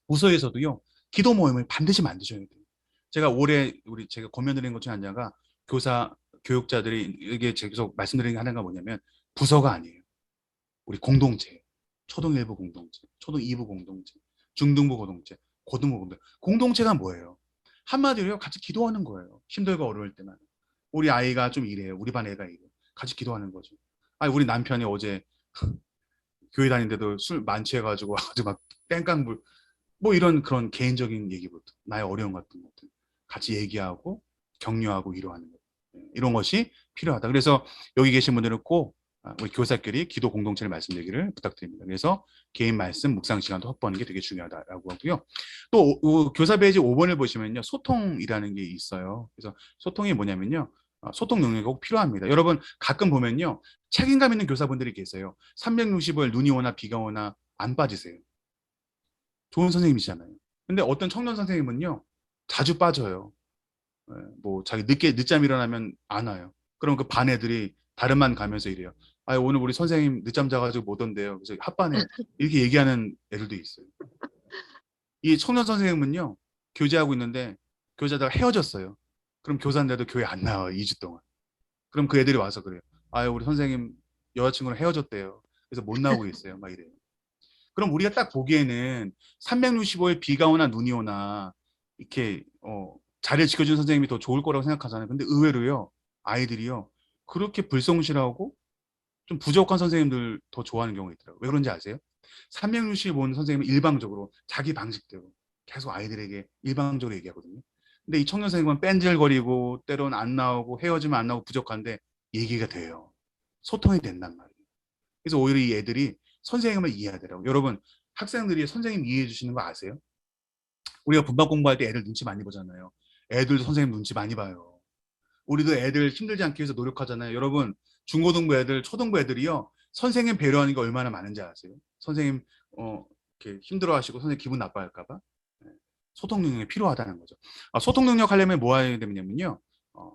부서에서도요 기도 모임을 반드시 만드셔야 돼요. 제가 올해 제가 권면드린 것 중에 하나가 교사 교육자들이 이게 계속 말씀드리는 게 하나가 뭐냐면 부서가 아니에요. 우리 공동체, 초등 1부 공동체, 초등 2부 공동체, 중등부 공동체, 고등부 공동체. 공동체가 뭐예요? 한마디로요 같이 기도하는 거예요. 힘들고 어려울 때만. 우리 아이가 좀 이래요. 우리 반 애가 이래요. 같이 기도하는 거죠. 우리 남편이 어제 교회 다니는데도 술 만취해가지고 아주 막 땡깡불 뭐 이런 그런 개인적인 얘기부터 나의 어려움 같은 것들 같이 얘기하고 격려하고 위로하는 것 이런 것이 필요하다. 그래서 여기 계신 분들은 꼭 우리 교사끼리 기도 공동체를 말씀드리기를 부탁드립니다. 그래서 개인 말씀 묵상 시간도 확보하는 게 되게 중요하다라고 하고요. 또 교사 페이지 5번을 보시면요 소통이라는 게 있어요. 그래서 소통이 뭐냐면요 소통 능력이 꼭 필요합니다. 여러분 가끔 보면요 책임감 있는 교사분들이 계세요. 365일 눈이 오나 비가 오나 안 빠지세요. 좋은 선생님이시잖아요. 근데 어떤 청년 선생님은요 자주 빠져요. 뭐 자기 늦잠 일어나면 안 와요. 그럼 그 반 애들이 다른 반 가면서 이래요. 오늘 우리 선생님 늦잠 자가지고 못 온대요. 그래서 합반에 이렇게 얘기하는 애들도 있어요. 이 청년 선생님은요 교제하고 있는데 교제하다가 헤어졌어요. 그럼 교사인데도 교회 안 나와요. 2주 동안. 그럼 그 애들이 와서 그래요. 우리 선생님 여자친구랑 헤어졌대요. 그래서 못 나오고 있어요. 막 이래요. 그럼 우리가 딱 보기에는 365일 비가 오나 눈이 오나 이렇게 자리를 지켜주는 선생님이 더 좋을 거라고 생각하잖아요. 근데 의외로요 아이들이요 그렇게 불성실하고 좀 부족한 선생님들 더 좋아하는 경우가 있더라고요. 왜 그런지 아세요? 365일 선생님은 일방적으로 자기 방식대로 계속 아이들에게 일방적으로 얘기하거든요. 근데 이 청년 선생님은 뺀질거리고 때로는 안 나오고 헤어지면 안 나오고 부족한데 얘기가 돼요. 소통이 된단 말이에요. 그래서 오히려 이 애들이 선생님을 이해하더라고요. 여러분 학생들이 선생님 이해해 주시는 거 아세요? 우리가 분반 공부할 때 애들 눈치 많이 보잖아요. 애들도 선생님 눈치 많이 봐요. 우리도 애들 힘들지 않기 위해서 노력하잖아요. 여러분 중고등부 애들, 초등부 애들이요 선생님 배려하는 게 얼마나 많은지 아세요? 선생님 이렇게 힘들어하시고 선생님 기분 나빠할까 봐 소통 능력이 필요하다는 거죠. 소통 능력 하려면 뭐 해야 되냐면요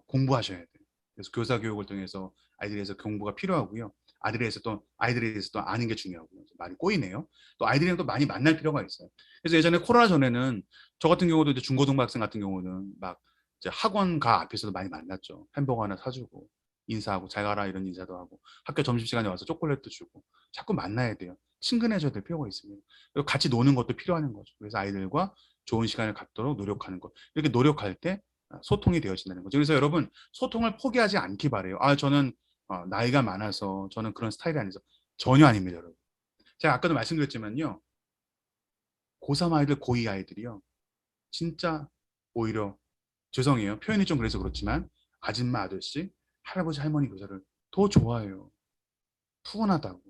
공부하셔야 돼요. 그래서 교사 교육을 통해서 아이들에서 공부가 필요하고요. 아이들에 대해서 또 아는 게 중요하고요. 많이 꼬이네요. 또 아이들이랑 또 많이 만날 필요가 있어요. 그래서 예전에 코로나 전에는 저 같은 경우도 이제 중고등부 학생 같은 경우는 막 이제 학원가 앞에서도 많이 만났죠. 햄버거 하나 사주고 인사하고 잘 가라 이런 인사도 하고 학교 점심시간에 와서 초콜릿도 주고 자꾸 만나야 돼요. 친근해져야 될 필요가 있습니다. 그리고 같이 노는 것도 필요한 거죠. 그래서 아이들과 좋은 시간을 갖도록 노력하는 것. 이렇게 노력할 때 소통이 되어진다는 거죠. 그래서 여러분 소통을 포기하지 않기 바래요. 저는 나이가 많아서 저는 그런 스타일이 아니죠. 전혀 아닙니다, 여러분. 제가 아까도 말씀드렸지만요. 고3 아이들, 고2 아이들이요. 진짜 오히려 죄송해요. 표현이 좀 그래서 그렇지만 아줌마, 아저씨, 할아버지, 할머니 교사를 더 좋아해요. 푸근하다고,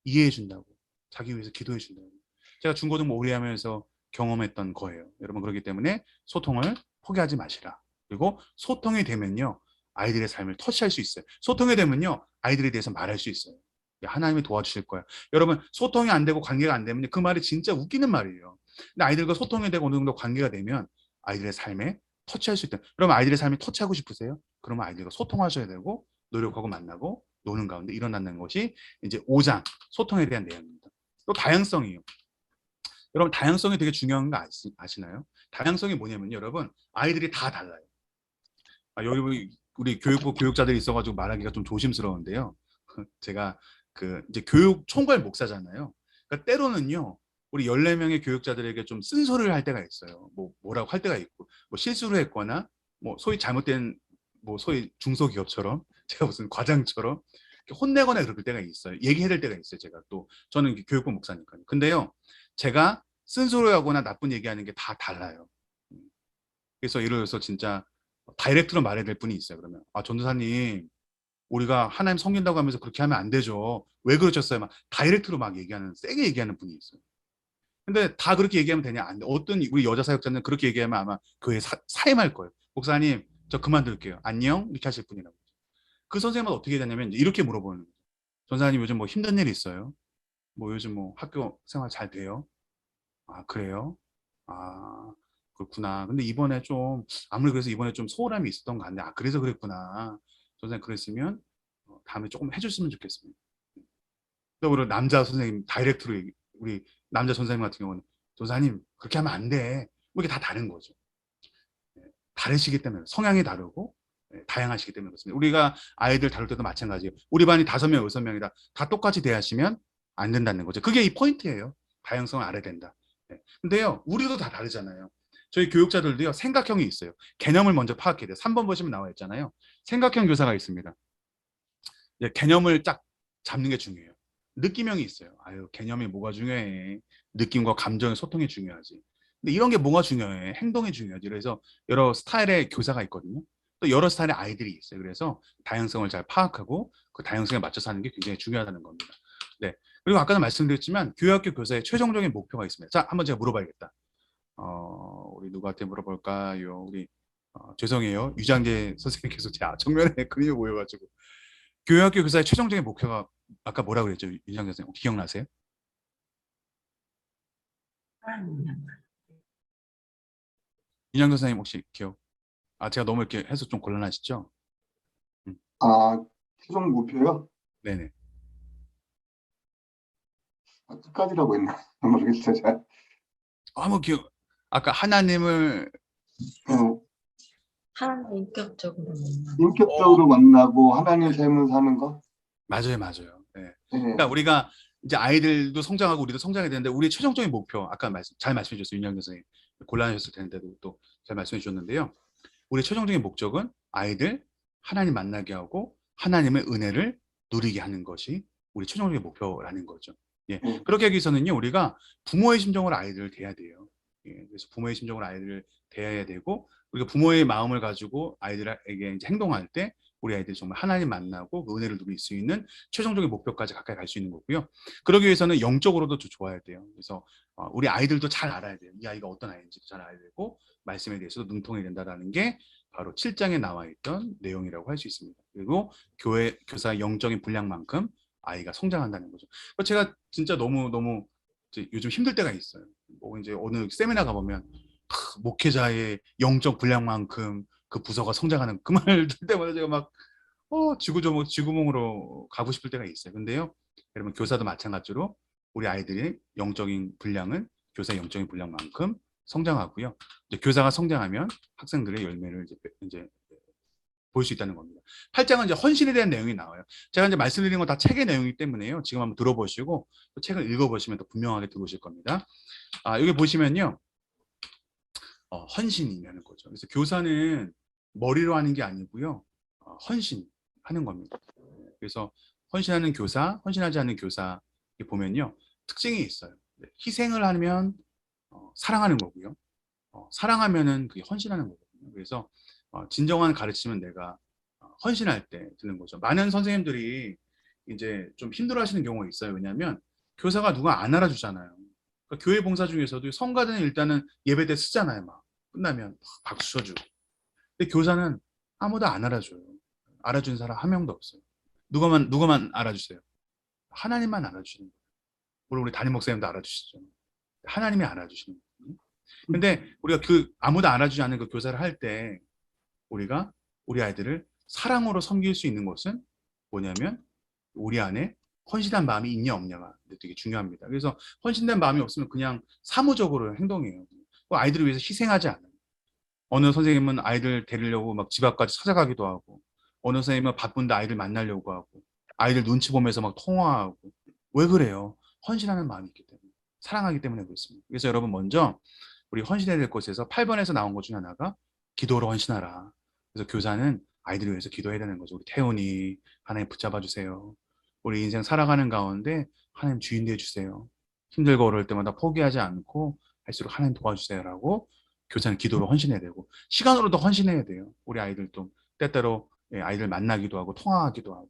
이해해준다고, 자기 위해서 기도해준다고. 제가 중고등부 오래 하면서 경험했던 거예요. 여러분 그렇기 때문에 소통을 포기하지 마시라. 그리고 소통이 되면요. 아이들의 삶을 터치할 수 있어요. 소통이 되면요. 아이들에 대해서 말할 수 있어요. 하나님이 도와주실 거야. 여러분 소통이 안 되고 관계가 안 되면 그 말이 진짜 웃기는 말이에요. 근데 아이들과 소통이 되고 어느 정도 관계가 되면 아이들의 삶에 터치할 수 있다. 그러면 아이들의 삶에 터치하고 싶으세요? 그러면 아이들과 소통하셔야 되고 노력하고 만나고 노는 가운데 일어나는 것이 이제 5장 소통에 대한 내용입니다. 또 다양성이에요. 여러분 다양성이 되게 중요한 거 아시나요? 다양성이 뭐냐면요. 여러분 아이들이 다 달라요. 여기 우리 교육부 교육자들이 있어가지고 말하기가 좀 조심스러운데요. 제가 그 이제 교육 총괄 목사잖아요. 그러니까 때로는요, 우리 14명의 교육자들에게 좀 쓴소리를 할 때가 있어요. 뭐라고 할 때가 있고, 뭐 실수를 했거나, 뭐 소위 잘못된, 뭐 소위 중소기업처럼, 제가 무슨 과장처럼 이렇게 혼내거나 그럴 때가 있어요. 얘기해야 될 때가 있어요. 제가 또 저는 교육부 목사니까요. 근데요, 제가 쓴소리하거나 나쁜 얘기하는 게 다 달라요. 그래서 예를 들어서 진짜 다이렉트로 말해야 될 분이 있어요. 그러면 전도사님, 우리가 하나님 섬긴다고 하면서 그렇게 하면 안 되죠. 왜 그러셨어요? 막 다이렉트로 막 얘기하는, 세게 얘기하는 분이 있어요. 근데 다 그렇게 얘기하면 되냐? 안 돼. 어떤 우리 여자 사역자는 그렇게 얘기하면 아마 교회 사임할 거예요. 목사님, 저 그만둘게요. 안녕? 이렇게 하실 분이라고. 그 선생님은 어떻게 되냐면 이렇게 물어보는 거예요. 전사님 요즘 뭐 힘든 일 있어요? 뭐 요즘 뭐 학교 생활 잘 돼요? 아, 그래요? 아, 그렇구나. 근데 이번에 좀, 아무리 그래서 이번에 좀 소홀함이 있었던 것 같네. 아, 그래서 그랬구나. 선생님 그랬으면 다음에 조금 해줬으면 좋겠습니다. 또 우리 남자 선생님 다이렉트로 우리 남자 선생님 같은 경우는 전사님 그렇게 하면 안 돼. 뭐 이게 다 다른 거죠. 다르시기 때문에 성향이 다르고 다양하시기 때문에 그렇습니다. 우리가 아이들 다룰 때도 마찬가지예요. 우리 반이 5명, 6명이다. 다 똑같이 대하시면 안 된다는 거죠. 그게 이 포인트예요. 다양성을 알아야 된다. 근데요, 우리도 다 다르잖아요. 저희 교육자들도요, 생각형이 있어요. 개념을 먼저 파악해야 돼요. 3번 보시면 나와 있잖아요. 생각형 교사가 있습니다. 개념을 딱 잡는 게 중요해요. 느낌형이 있어요. 아유, 개념이 뭐가 중요해. 느낌과 감정의 소통이 중요하지. 근데 이런 게 뭐가 중요해. 행동이 중요하지. 그래서 여러 스타일의 교사가 있거든요. 또 여러 스타일의 아이들이 있어요. 그래서 다양성을 잘 파악하고 그 다양성에 맞춰서 하는 게 굉장히 중요하다는 겁니다. 네. 그리고 아까도 말씀드렸지만 교육학교 교사의 최종적인 목표가 있습니다. 자, 한번 제가 물어봐야겠다. 우리 누구한테 물어볼까요? 우리 죄송해요. 유장재 선생님께서 제 정면에 그림이 보여가지고 교육학교 교사의 최종적인 목표가 아까 뭐라고 그랬죠? 유장재 선생님 혹시 기억나세요? 유장재 선생님 혹시 기억? 제가 너무 이렇게 해서 좀 곤란하시죠? 최종 목표요? 네네. 끝까지라고 했나? 모르겠어요. 잘. 뭐 아까 하나님을 하나님 인격적으로 인격적으로 만나고 하나님 삶을 사는 거? 맞아요. 네. 그러니까 우리가 이제 아이들도 성장하고 우리도 성장해야 되는데 우리의 최종적인 목표 아까 잘 말씀해 주셨어요. 윤영경 선생님. 곤란하셨을 텐데도 또 잘 말씀해 주셨는데요. 우리의 최종적인 목적은 아이들 하나님 만나게 하고 하나님의 은혜를 누리게 하는 것이 우리 최종적인 목표라는 거죠. 예. 그렇게 하기 위해서는요, 우리가 부모의 심정으로 아이들을 대해야 돼요. 그래서 부모의 심정으로 아이들을 대해야 되고, 우리가 부모의 마음을 가지고 아이들에게 이제 행동할 때 우리 아이들이 정말 하나님 만나고 그 은혜를 누릴 수 있는 최종적인 목표까지 가까이 갈 수 있는 거고요. 그러기 위해서는 영적으로도 좀 좋아야 돼요. 그래서 우리 아이들도 잘 알아야 돼요. 이 아이가 어떤 아이인지도 잘 알아야 되고 말씀에 대해서도 능통해야 된다는 게 바로 7장에 나와 있던 내용이라고 할 수 있습니다. 그리고 교사의 영적인 분량만큼 아이가 성장한다는 거죠. 제가 진짜 너무 요즘 힘들 때가 있어요. 뭐 이제 어느 세미나 가보면 목회자의 영적 분량만큼 그 부서가 성장하는 그 말 들 때마다 제가 막 쥐구멍으로 가고 싶을 때가 있어요. 근데요, 여러분 교사도 마찬가지로 우리 아이들의 영적인 분량은 교사의 영적인 분량만큼 성장하고요. 이제 교사가 성장하면 학생들의 열매를 이제 볼 수 있다는 겁니다. 8장은 이제 헌신에 대한 내용이 나와요. 제가 이제 말씀드린 건 다 책의 내용이기 때문에요. 지금 한번 들어보시고 또 책을 읽어보시면 더 분명하게 들어오실 겁니다. 여기 보시면요. 헌신이라는 거죠. 그래서 교사는 머리로 하는 게 아니고요. 헌신하는 겁니다. 그래서 헌신하는 교사, 헌신하지 않는 교사 보면요. 특징이 있어요. 희생을 하면 사랑하는 거고요. 사랑하면은 그게 헌신하는 거거든요. 그래서 진정한 가르침은 내가 헌신할 때 듣는 거죠. 많은 선생님들이 이제 좀 힘들어하시는 경우가 있어요. 왜냐하면 교사가 누가 안 알아주잖아요. 그러니까 교회 봉사 중에서도 성가대는 일단은 예배 때 쓰잖아요. 막 끝나면 박수 쳐주고. 근데 교사는 아무도 안 알아줘요. 알아준 사람 한 명도 없어요. 누가만 알아주세요. 하나님만 알아주시는 거예요. 물론 우리 담임 목사님도 알아주시죠. 하나님이 알아주시는 거예요. 근데 우리가 아무도 알아주지 않는 그 교사를 할 때 우리가 우리 아이들을 사랑으로 섬길 수 있는 것은 뭐냐면 우리 안에 헌신한 마음이 있냐 없냐가 되게 중요합니다. 그래서 헌신된 마음이 없으면 그냥 사무적으로 행동해요. 아이들을 위해서 희생하지 않아요. 어느 선생님은 아이들 데리려고 막 집 앞까지 찾아가기도 하고, 어느 선생님은 바쁜데 아이들 만나려고 하고, 아이들 눈치 보면서 막 통화하고. 왜 그래요? 헌신하는 마음이 있기 때문에, 사랑하기 때문에 그렇습니다. 그래서 여러분 먼저 우리 헌신해야 될 것에서 8번에서 나온 것 중에 하나가 기도로 헌신하라. 그래서 교사는 아이들을 위해서 기도해야 되는 거죠. 우리 태훈이 하나님 붙잡아 주세요. 우리 인생 살아가는 가운데 하나님 주인 되어 주세요. 힘들고 어려울 때마다 포기하지 않고 할수록 하나님 도와주세요라고 교사는 기도로 헌신해야 되고, 시간으로도 헌신해야 돼요. 우리 아이들도 때때로 아이들 만나기도 하고 통화하기도 하고,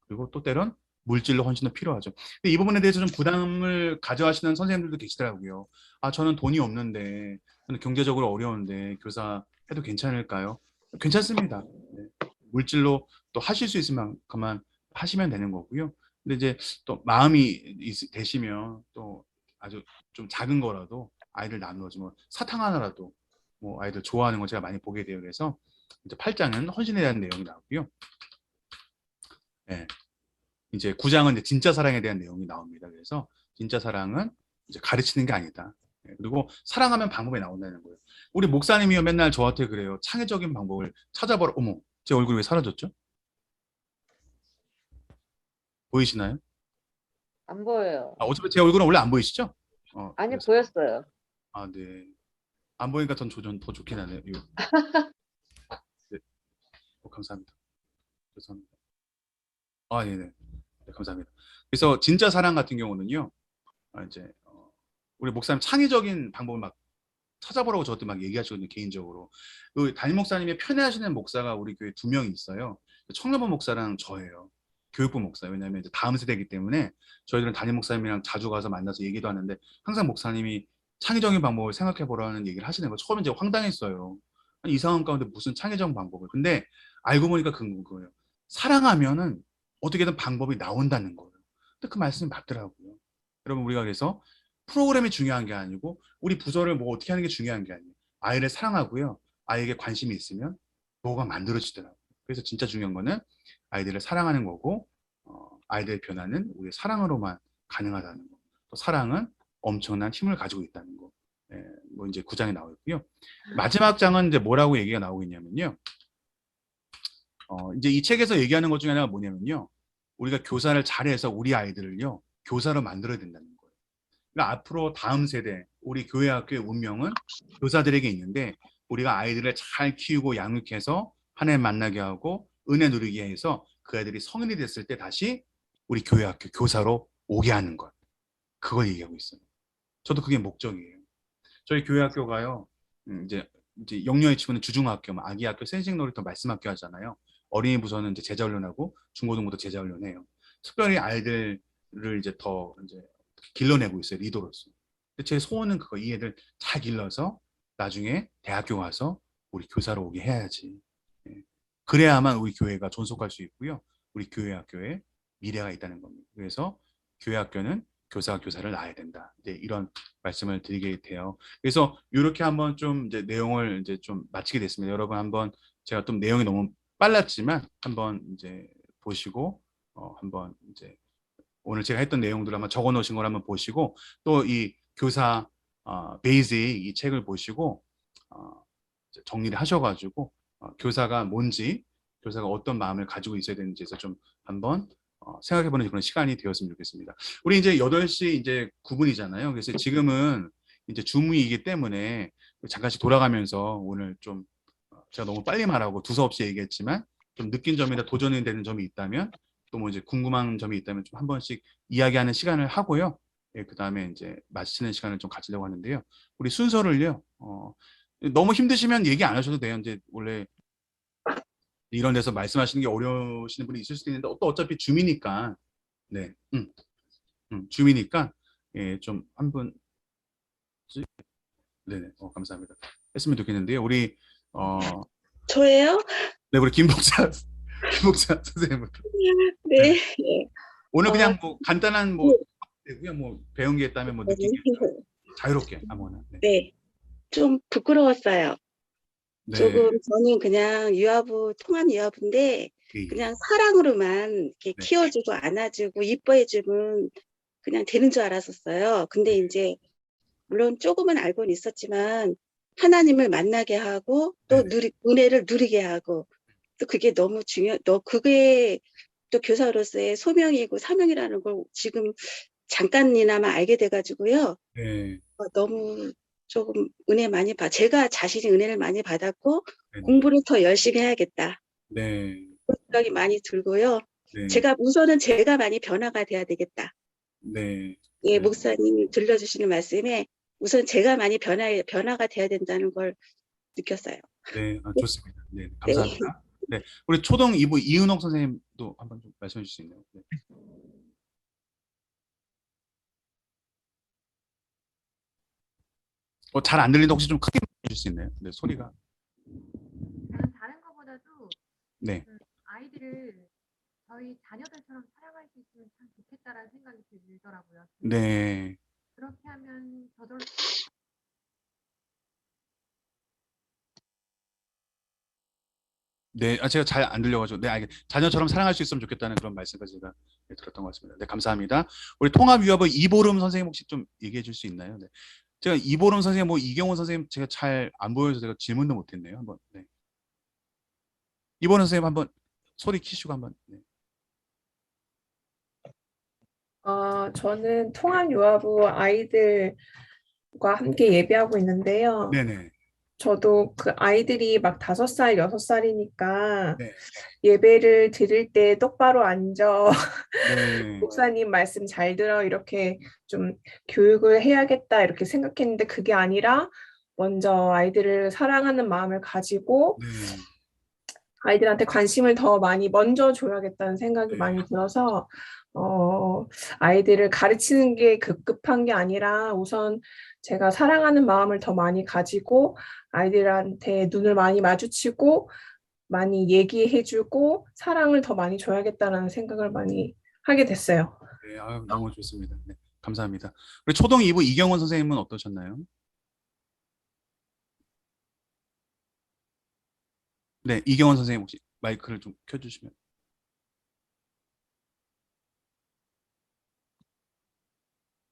그리고 또 때론 물질로 헌신도 필요하죠. 근데 이 부분에 대해서 좀 부담을 가져하시는 선생님들도 계시더라고요. 아, 저는 돈이 없는데, 저는 경제적으로 어려운데 교사 해도 괜찮을까요? 괜찮습니다. 네. 물질로 또 하실 수 있으면 그만 하시면 되는 거고요. 근데 이제 또 마음이 되시면 또 아주 좀 작은 거라도 아이들 나누어지 뭐 사탕 하나라도 뭐 아이들 좋아하는 거 제가 많이 보게 돼요. 그래서 이제 8장은 헌신에 대한 내용이 나오고요. 네. 이제 9장은 이제 진짜 사랑에 대한 내용이 나옵니다. 그래서 진짜 사랑은 이제 가르치는 게 아니다. 그리고 사랑하면 방법이 나온다는 거예요. 우리 목사님이요 맨날 저한테 그래요. 창의적인 방법을 찾아보라. 어머, 제 얼굴이 왜 사라졌죠? 보이시나요? 안 보여요. 아, 어차피 제 얼굴은 원래 안 보이시죠? 아니, 그래서. 보였어요. 아, 네. 안 보니까 더 좋긴 하네요. 이거. 네. 감사합니다. 죄송합니다. 아, 네네. 네, 감사합니다. 그래서 진짜 사랑 같은 경우는요, 이제 우리 목사님 창의적인 방법을 막 찾아보라고 저한테 막 얘기하시거든요, 개인적으로. 그 담임 목사님이 편애하시는 목사가 우리 교회 2명이 있어요. 청년부 목사랑 저예요. 교육부 목사. 왜냐하면 이제 다음 세대이기 때문에 저희들은 담임 목사님이랑 자주 가서 만나서 얘기도 하는데 항상 목사님이 창의적인 방법을 생각해 보라는 얘기를 하시는 거 처음에 제가 황당했어요. 아니, 이 상황 가운데 무슨 창의적인 방법을. 근데 알고 보니까 그거예요. 사랑하면은 어떻게든 방법이 나온다는 거예요. 근데 그 말씀이 맞더라고요. 여러분, 우리가 그래서 프로그램이 중요한 게 아니고 우리 부서를 뭐 어떻게 하는 게 중요한 게 아니에요. 아이를 사랑하고요. 아이에게 관심이 있으면 뭐가 만들어지더라고요. 그래서 진짜 중요한 거는 아이들을 사랑하는 거고, 아이들의 변화는 우리의 사랑으로만 가능하다는 거. 또 사랑은 엄청난 힘을 가지고 있다는 거. 뭐 이제 9장에 나와 있고요. 마지막 장은 이제 뭐라고 얘기가 나오고 있냐면요. 이제 이 책에서 얘기하는 것 중에 하나가 뭐냐면요. 우리가 교사를 잘해서 우리 아이들을요, 교사로 만들어야 된다는 거예요. 그러니까 앞으로 다음 세대, 우리 교회 학교의 운명은 교사들에게 있는데, 우리가 아이들을 잘 키우고 양육해서 하나님 만나게 하고 은혜 누리게 해서 그 아이들이 성인이 됐을 때 다시 우리 교회 학교 교사로 오게 하는 것. 그걸 얘기하고 있어요. 저도 그게 목적이에요. 저희 교회 학교가요, 이제 영유아 유치부는 주중학교, 아기 학교, 센싱 놀이터, 말씀 학교 하잖아요. 어린이 부서는 이제 제자 훈련하고 중고등부도 제자 훈련해요. 특별히 아이들을 이제 더 이제 길러내고 있어요, 리더로서. 제 소원은 그거, 이 애들 잘 길러서 나중에 대학교 가서 우리 교사로 오게 해야지. 그래야만 우리 교회가 존속할 수 있고요. 우리 교회 학교에 미래가 있다는 겁니다. 그래서 교회 학교는 교사가 교사를 낳아야 된다. 이제 이런 말씀을 드리게 돼요. 그래서 이렇게 한번 좀 이제 내용을 이제 좀 마치게 됐습니다. 여러분 한번 제가 좀 내용이 너무 빨랐지만 한번 이제 보시고 한번 이제 오늘 제가 했던 내용들 한번 적어 놓으신 걸 한번 보시고, 또 이 교사 베이직 이 책을 보시고 정리를 하셔가지고 교사가 뭔지, 교사가 어떤 마음을 가지고 있어야 되는지에서 좀 한번 생각해보는 그런 시간이 되었으면 좋겠습니다. 우리 이제 8시 이제 9분이잖아요. 그래서 지금은 이제 줌이기 때문에 잠깐씩 돌아가면서 오늘 좀 제가 너무 빨리 말하고 두서없이 얘기했지만 좀 느낀 점이나 도전이 되는 점이 있다면, 또 뭐 이제 궁금한 점이 있다면 좀 한 번씩 이야기하는 시간을 하고요. 그 다음에 이제 마치는 시간을 좀 가지려고 하는데요. 우리 순서를요. 너무 힘드시면 얘기 안 하셔도 돼요. 이제 원래 이런 데서 말씀하시는 게 어려우시는 분이 있을 수도 있는데 또 어차피 줌이니까, 네, 줌이니까 좀 한 분, 네네, 감사합니다. 했으면 좋겠는데요. 우리 저예요? 네, 우리 김복자 선생님부터. 네. 오늘 그냥 뭐 간단한 뭐 되고요. 뭐 배운 게 있다면 뭐 느낀 게 있다면 자유롭게 아무거나. 네. 네, 좀 부끄러웠어요. 네. 조금 저는 그냥 유아부 통합 유아부인데 그냥 사랑으로만 이렇게 네. 키워주고 안아주고 이뻐해주면 그냥 되는 줄 알았었어요. 근데 이제 물론 조금은 알고는 있었지만 하나님을 만나게 하고 또 네네. 은혜를 누리게 하고 또 그게 너무 그게 또 교사로서의 소명이고 사명이라는 걸 지금 잠깐이나마 알게 돼가지고요. 네. 너무 조금 제가 자신이 은혜를 많이 받았고 네네. 공부를 더 열심히 해야겠다. 네. 그런 생각이 많이 들고요. 네. 우선은 제가 많이 변화가 돼야 되겠다. 네. 예, 네. 목사님이 들려주시는 말씀에 우선 제가 많이 변화가 돼야 된다는 걸 느꼈어요. 네. 아, 좋습니다. 네. 네. 감사합니다. 네. 우리 초등 2부 이은옥 선생님도 한번 좀 말씀해 주실 수 있나요? 네. 잘 안 들리는데 혹시 좀 크게 해줄 수 있나요? 네, 소리가. 저는 다른 것보다도 네. 아이들을 저희 자녀들처럼 사랑할 수 있으면 참 좋겠다라는 생각이 들더라고요. 네. 그렇게 하면 저절로 네. 아, 제가 잘 안 들려가지고. 네, 자녀처럼 사랑할 수 있으면 좋겠다는 그런 말씀까지 제가 들었던 것 같습니다. 네, 감사합니다. 우리 통합유아부 이보름 선생님 혹시 좀 얘기해 줄 수 있나요? 네. 제가 이보름 선생님, 이경원 선생님 제가 잘 안 보여서 제가 질문도 못했네요. 한번. 네. 이보름 선생님 한번 소리 키시고 한번. 네. 저는 통합유아부 아이들과 함께 예배하고 있는데요. 네네. 저도 그 아이들이 막 5살, 6살이니까 네. 예배를 드릴 때 똑바로 앉아 네. 목사님 말씀 잘 들어 이렇게 좀 교육을 해야겠다 이렇게 생각했는데 그게 아니라 먼저 아이들을 사랑하는 마음을 가지고 네. 아이들한테 관심을 더 많이 먼저 줘야겠다는 생각이 네. 많이 들어서 아이들을 가르치는 게 급급한 게 아니라 우선 제가 사랑하는 마음을 더 많이 가지고 아이들한테 눈을 많이 마주치고 많이 얘기해주고 사랑을 더 많이 줘야겠다는 생각을 많이 하게 됐어요. 네, 아유, 너무 좋습니다. 네, 감사합니다. 우리 초등 2부 이경원 선생님은 어떠셨나요? 네, 이경원 선생님 혹시 마이크를 좀 켜주시면.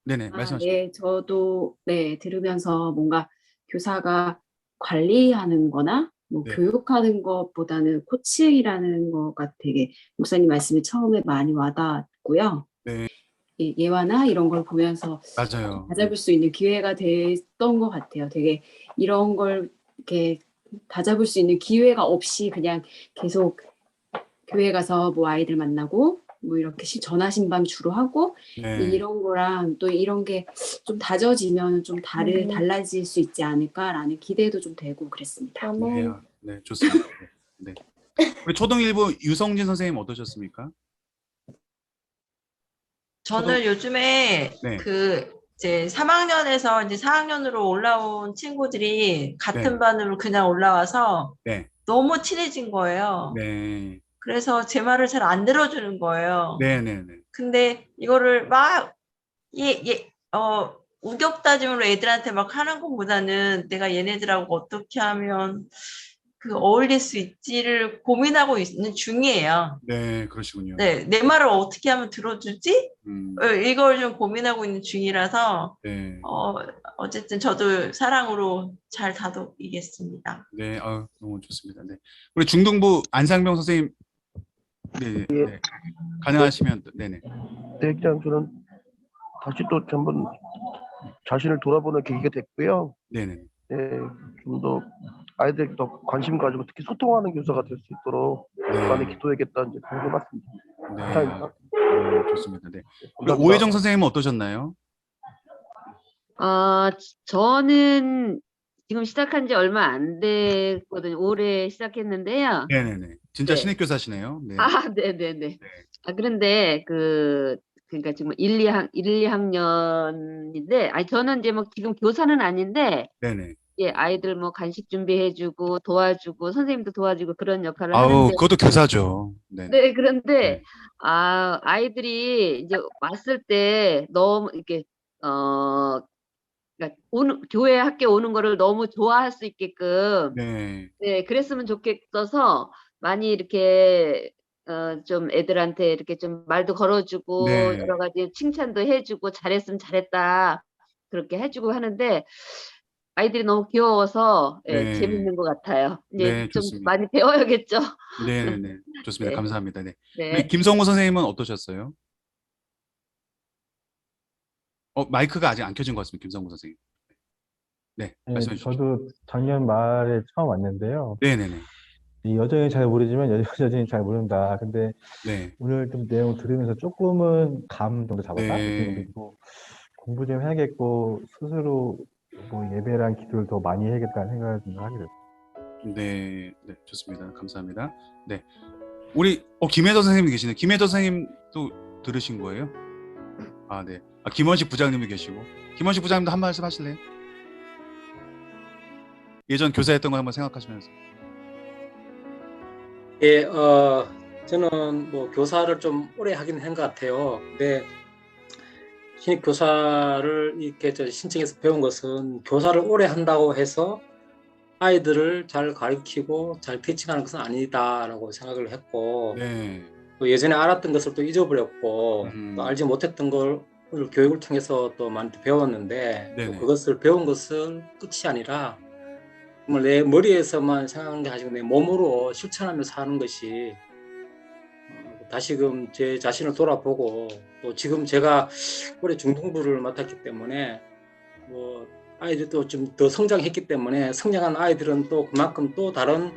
네네, 말씀하시죠. 네, 저도 네, 들으면서 뭔가 교사가 관리하는 거나 뭐 네. 교육하는 것보다는 코칭이라는 거가 되게 목사님 말씀이 처음에 많이 와닿았고요. 네. 예화나 이런 걸 보면서 맞아요. 다잡을 수 있는 기회가 됐던 것 같아요. 되게 이런 걸 이렇게 다잡을 수 있는 기회가 없이 그냥 계속 교회 가서 뭐 아이들 만나고 뭐 이렇게 전화 신방 주로 하고 네. 이런 거랑 또 이런 게 좀 다져지면 좀 달라질 수 있지 않을까라는 기대도 좀 되고 그랬습니다. 네, 네, 좋습니다. 네. 우리 초등 1부 유성진 선생님 어떠셨습니까? 저는 요즘에 네. 이제 3학년에서 이제 4학년으로 올라온 친구들이 같은 네. 반으로 그냥 올라와서 네. 너무 친해진 거예요. 네. 그래서 제 말을 잘 안 들어주는 거예요. 네네네. 근데 이거를 막 우격다짐으로 애들한테 막 하는 것보다는 내가 얘네들하고 어떻게 하면 어울릴 수 있지를 고민하고 있는 중이에요. 네, 그러시군요. 네, 내 말을 어떻게 하면 들어주지? 이걸 좀 고민하고 있는 중이라서 네. 어쨌든 저도 사랑으로 잘 다독이겠습니다. 네, 너무 좋습니다. 네. 우리 중등부 안상병 선생님, 네, 네. 가능하시면, 네네. 네, 그냥 저는 다시 또 한번 자신을 돌아보는 계기가 됐고요. 네네. 네, 좀 더 아이들에게 더 관심 가지고 특히 소통하는 교사가 될 수 있도록 많이 기도해야겠다 이제 그런 것 같습니다. 네. 감사합니다. 좋습니다. 네. 우리 감사합니다. 오혜정 선생님은 어떠셨나요? 저는 지금 시작한 지 얼마 안 됐거든요. 올해 시작했는데요. 네네네. 진짜 네. 신입교사시네요. 네. 네네네. 그런데 그러니까 지금 1, 2학년인데, 저는 이제 뭐 지금 교사는 아닌데, 네네. 예, 아이들 뭐 간식 준비해주고 도와주고 선생님도 도와주고 그런 역할을 아우, 하는데, 그것도 교사죠. 네. 네, 그런데 아이들이 이제 왔을 때 너무 이렇게 그러니까 교회 학교 오는 거를 너무 좋아할 수 있게끔 네. 네, 그랬으면 좋겠어서 많이 이렇게 좀 애들한테 이렇게 좀 말도 걸어주고 네. 여러 가지 칭찬도 해주고 잘했으면 잘했다 그렇게 해주고 하는데 아이들이 너무 귀여워서 예, 네. 재밌는 것 같아요. 이제 네, 좀 좋습니다. 많이 배워야겠죠. 네네네. 좋습니다. 네. 감사합니다. 네. 우리 네. 김성우 선생님은 어떠셨어요? 마이크가 아직 안 켜진 것 같습니다. 김성우 선생님. 네, 네, 말씀해 주십시오. 저도 작년 말에 처음 왔는데요. 네네네. 여전히 잘 모르지만 여전히 잘 모른다. 근데 네. 오늘 좀 내용 들으면서 조금은 감 정도 잡았다. 네. 그리고 공부 좀 해야겠고 스스로 뭐 예배랑 기도를 더 많이 해야겠다는 생각을 좀 하게 됐어요. 네, 네, 좋습니다. 감사합니다. 네. 우리, 김혜도 선생님이 계시네. 김혜도 선생님도 들으신 거예요? 아, 네. 김원식 부장님이 계시고. 김원식 부장님도 한 말씀 하실래요? 예전 교사했던 거 한번 생각하시면서. 예, 저는 뭐 교사를 좀 오래 하긴 한 것 같아요. 근데 신입 교사를 이렇게 신청해서 배운 것은 교사를 오래 한다고 해서 아이들을 잘 가르치고 잘 티칭하는 것은 아니다라고 생각을 했고, 네. 또 예전에 알았던 것을 또 잊어버렸고, 또 알지 못했던 걸 교육을 통해서 또 많이 배웠는데, 또 네네. 그것을 배운 것은 끝이 아니라 정말 내 머리에서만 생각하는 게 아니고 내 몸으로 실천하면서 사는 것이 다시금 제 자신을 돌아보고, 또 지금 제가 올해 중등부를 맡았기 때문에 뭐 아이들도 좀 더 성장했기 때문에 성장한 아이들은 또 그만큼 또 다른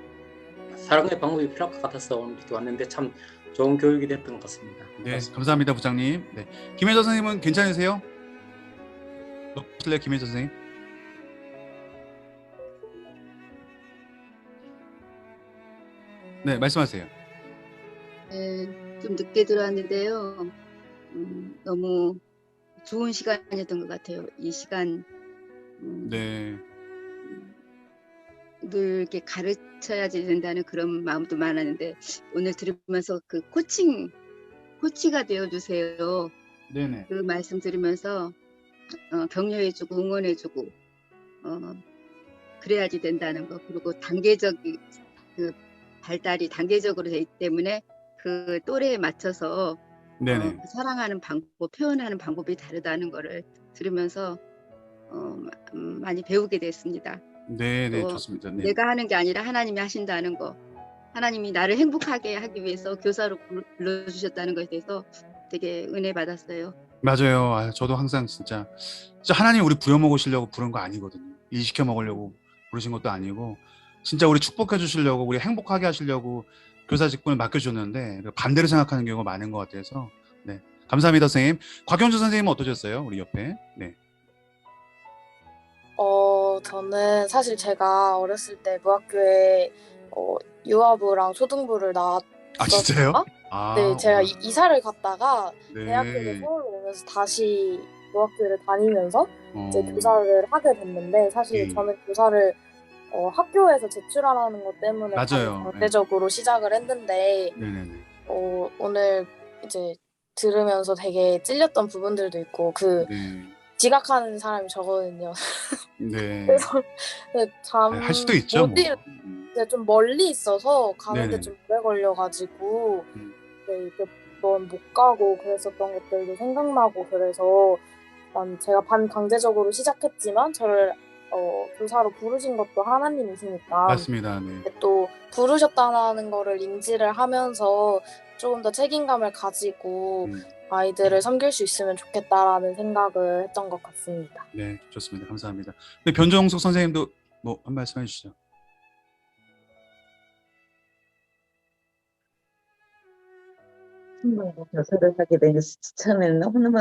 사랑의 방법이 필요할 것 같아서 오늘 이렇게 왔는데 참 좋은 교육이 됐던 것 같습니다. 네, 감사합니다, 부장님. 네. 김혜도 선생님은 괜찮으세요? 높으실래요, 김혜도 선생님? 네, 말씀하세요. 네, 좀 늦게 들어왔는데요. 너무 좋은 시간이었던 것 같아요. 이 시간 네. 늘 이렇게 가르쳐야지 된다는 그런 마음도 많았는데 오늘 들으면서 그 코치가 되어주세요. 네네. 그 말씀 들으면서 격려해주고 응원해주고 그래야지 된다는 거, 그리고 단계적인 그 발달이 단계적으로 되기 때문에 그 또래에 맞춰서 네네. 그 사랑하는 방법, 표현하는 방법이 다르다는 거를 들으면서 많이 배우게 됐습니다. 네네, 또 좋습니다. 네. 내가 하는 게 아니라 하나님이 하신다는 거, 하나님이 나를 행복하게 하기 위해서 교사로 불러주셨다는 것에 대해서 되게 은혜 받았어요. 맞아요. 저도 항상 진짜 하나님 우리 부려먹으시려고 부른 거 아니거든요. 일 시켜 먹으려고 부르신 것도 아니고 진짜 우리 축복해 주시려고, 우리 행복하게 하시려고 교사 직분을 맡겨주셨는데 반대로 생각하는 경우가 많은 것 같아서 네, 감사합니다, 선생님. 곽영주 선생님은 어떠셨어요? 우리 옆에. 네. 저는 사실 제가 어렸을 때 무학교에 유아부랑 초등부를 나왔었어요. 진짜요? 네, 제가 이사를 갔다가 네. 대학교를 서울로 오면서 다시 무학교를 다니면서 이제 교사를 하게 됐는데, 사실 저는 교사를 학교에서 제출하라는 것 때문에 맞아요. 강제적으로 시작을 했는데 네네네. 오늘 이제 들으면서 되게 찔렸던 부분들도 있고, 네. 지각하는 사람이 저거든요. 네. 그래서 잠 할 수도 있죠, 못 뭐. 이제 좀 멀리 있어서 가는데 네네. 좀 오래 걸려가지고 몇 번 못 가고 그랬었던 것들도 생각나고, 그래서 제가 반강제적으로 시작했지만 저를 교사로 부르신 것도 하나님이시니까 맞습니다. 네. 또 부르셨다는 거를 인지를 하면서 조금 더 책임감을 가지고 아이들을 섬길 수 있으면 좋겠다라는 생각을 했던 것 같습니다. 네, 좋습니다. 감사합니다. 근데 변정숙 선생님도 뭐 한 말씀 해주시죠. 교사를 하게 된 게 처음에는 너무너무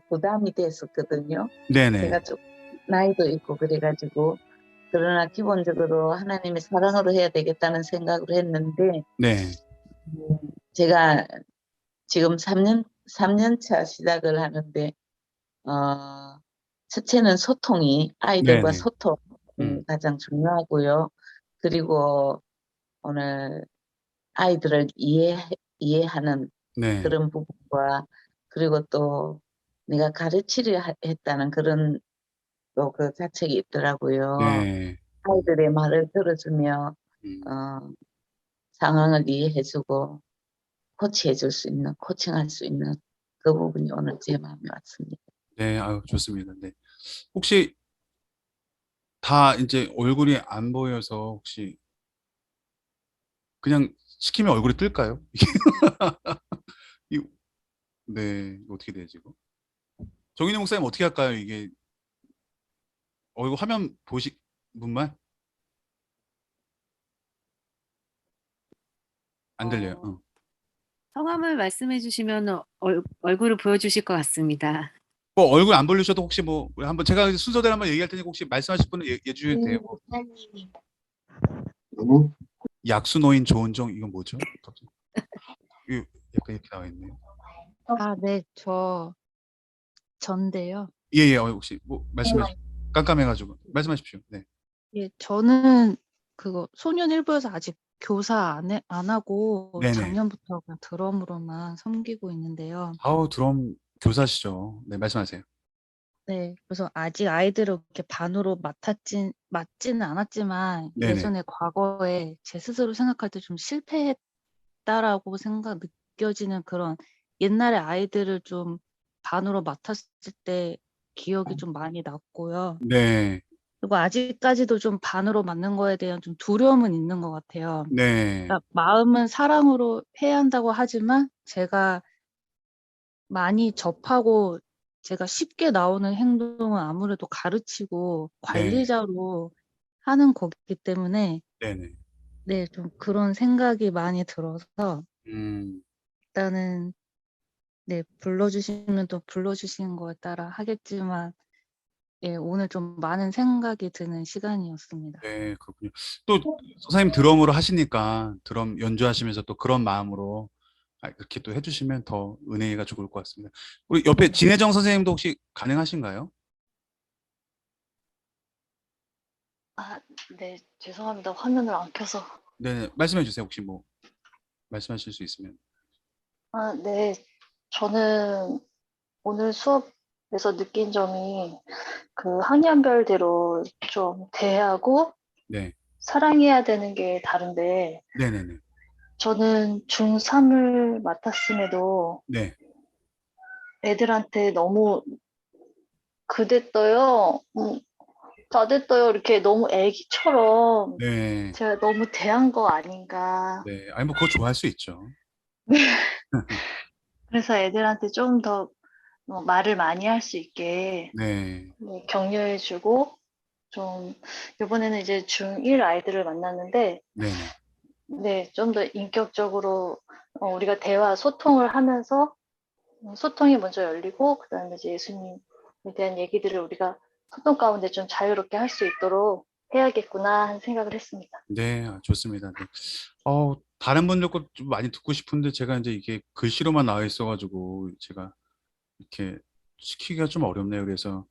부담이 됐었거든요. 네네. 제가 좀 나이도 있고 그래가지고, 그러나 기본적으로 하나님의 사랑으로 해야 되겠다는 생각을 했는데, 네. 제가 지금 3년차 시작을 하는데, 첫째는 소통이, 아이들과 네네. 소통이 가장 중요하고요. 그리고 오늘 아이들을 이해하는 네. 그런 부분과, 그리고 또 내가 가르치려 했다는 그런 또 그 자책이 있더라고요. 네. 아이들의 말을 들어주며 상황을 이해해주고 코치해줄 수 있는, 코칭할 수 있는 그 부분이 오늘 제 마음에 왔습니다. 네, 좋습니다. 네. 혹시 다 이제 얼굴이 안 보여서 혹시 그냥 시키면 얼굴이 뜰까요? 이 네. 이거 어떻게 되지 이거? 정인희 목사님 어떻게 할까요? 이게 이거 화면 보시 분만? 안 들려요. 성함을 말씀해 주시면 얼굴을 보여주실 것 같습니다. 뭐 얼굴 안 보여주셔도 혹시 뭐 한번 제가 순서대로 한번 얘기할 테니까 혹시 말씀하실 분은 얘기해 주셔도 돼요. 뭐. 약수노인 조은정 이건 뭐죠? 갑자기. 이거 약간 이렇게 나와 있네요. 네. 전데요. 예예. 혹시 뭐 말씀해 깜깜해가지고 말씀하십시오. 네. 예, 저는 그거 소년 일부에서 아직 교사 안 하고 네네. 작년부터 그냥 드럼으로만 섬기고 있는데요. 아우 드럼 교사시죠. 네 말씀하세요. 네, 그래서 아직 아이들을 이렇게 반으로 맡지는 않았지만 네네. 예전에 과거에 제 스스로 생각할 때 좀 실패했다라고 느껴지는 그런 옛날에 아이들을 좀 반으로 맡았을 때 기억이 좀 많이 났고요. 네. 그리고 아직까지도 좀 반으로 맡는 거에 대한 좀 두려움은 있는 것 같아요. 네. 그러니까 마음은 사랑으로 해야 한다고 하지만 제가 많이 접하고 제가 쉽게 나오는 행동은 아무래도 가르치고 네. 관리자로 하는 거기 때문에 네네. 네, 좀 그런 생각이 많이 들어서 일단은 네, 불러주시면 또 불러주시는 거에 따라 하겠지만 예, 오늘 좀 많은 생각이 드는 시간이었습니다. 네, 그렇군요. 또 선생님 드럼으로 하시니까 드럼 연주하시면서 또 그런 마음으로 그렇게 또 해주시면 더 은혜가 좋을 것 같습니다. 우리 옆에 진혜정 선생님도 혹시 가능하신가요? 네, 죄송합니다. 화면을 안 켜서. 네, 말씀해 주세요. 혹시 뭐 말씀하실 수 있으면. 네. 저는 오늘 수업에서 느낀 점이 그 학년별대로 좀 대하고 네. 사랑해야 되는 게 다른데 네네네. 저는 중3을 맡았음에도 네. 애들한테 너무 그댔어요. 저댔어요. 이렇게 너무 애기처럼 네. 제가 너무 대한 거 아닌가. 네. 아니 뭐 그거 좋아할 수 있죠. 그래서 애들한테 좀 더 말을 많이 할 수 있게 네. 격려해주고 좀 이번에는 이제 중1 아이들을 만났는데 네네. 네, 좀 더 인격적으로 우리가 대화 소통을 하면서 소통이 먼저 열리고 그다음에 이제 예수님에 대한 얘기들을 우리가 소통 가운데 좀 자유롭게 할 수 있도록 해야겠구나 하는 생각을 했습니다. 네, 좋습니다. 네. 다른 분들 것 좀 많이 듣고 싶은데 제가 이제 이게 글씨로만 나와 있어가지고 제가 이렇게 시키기가 좀 어렵네요. 그래서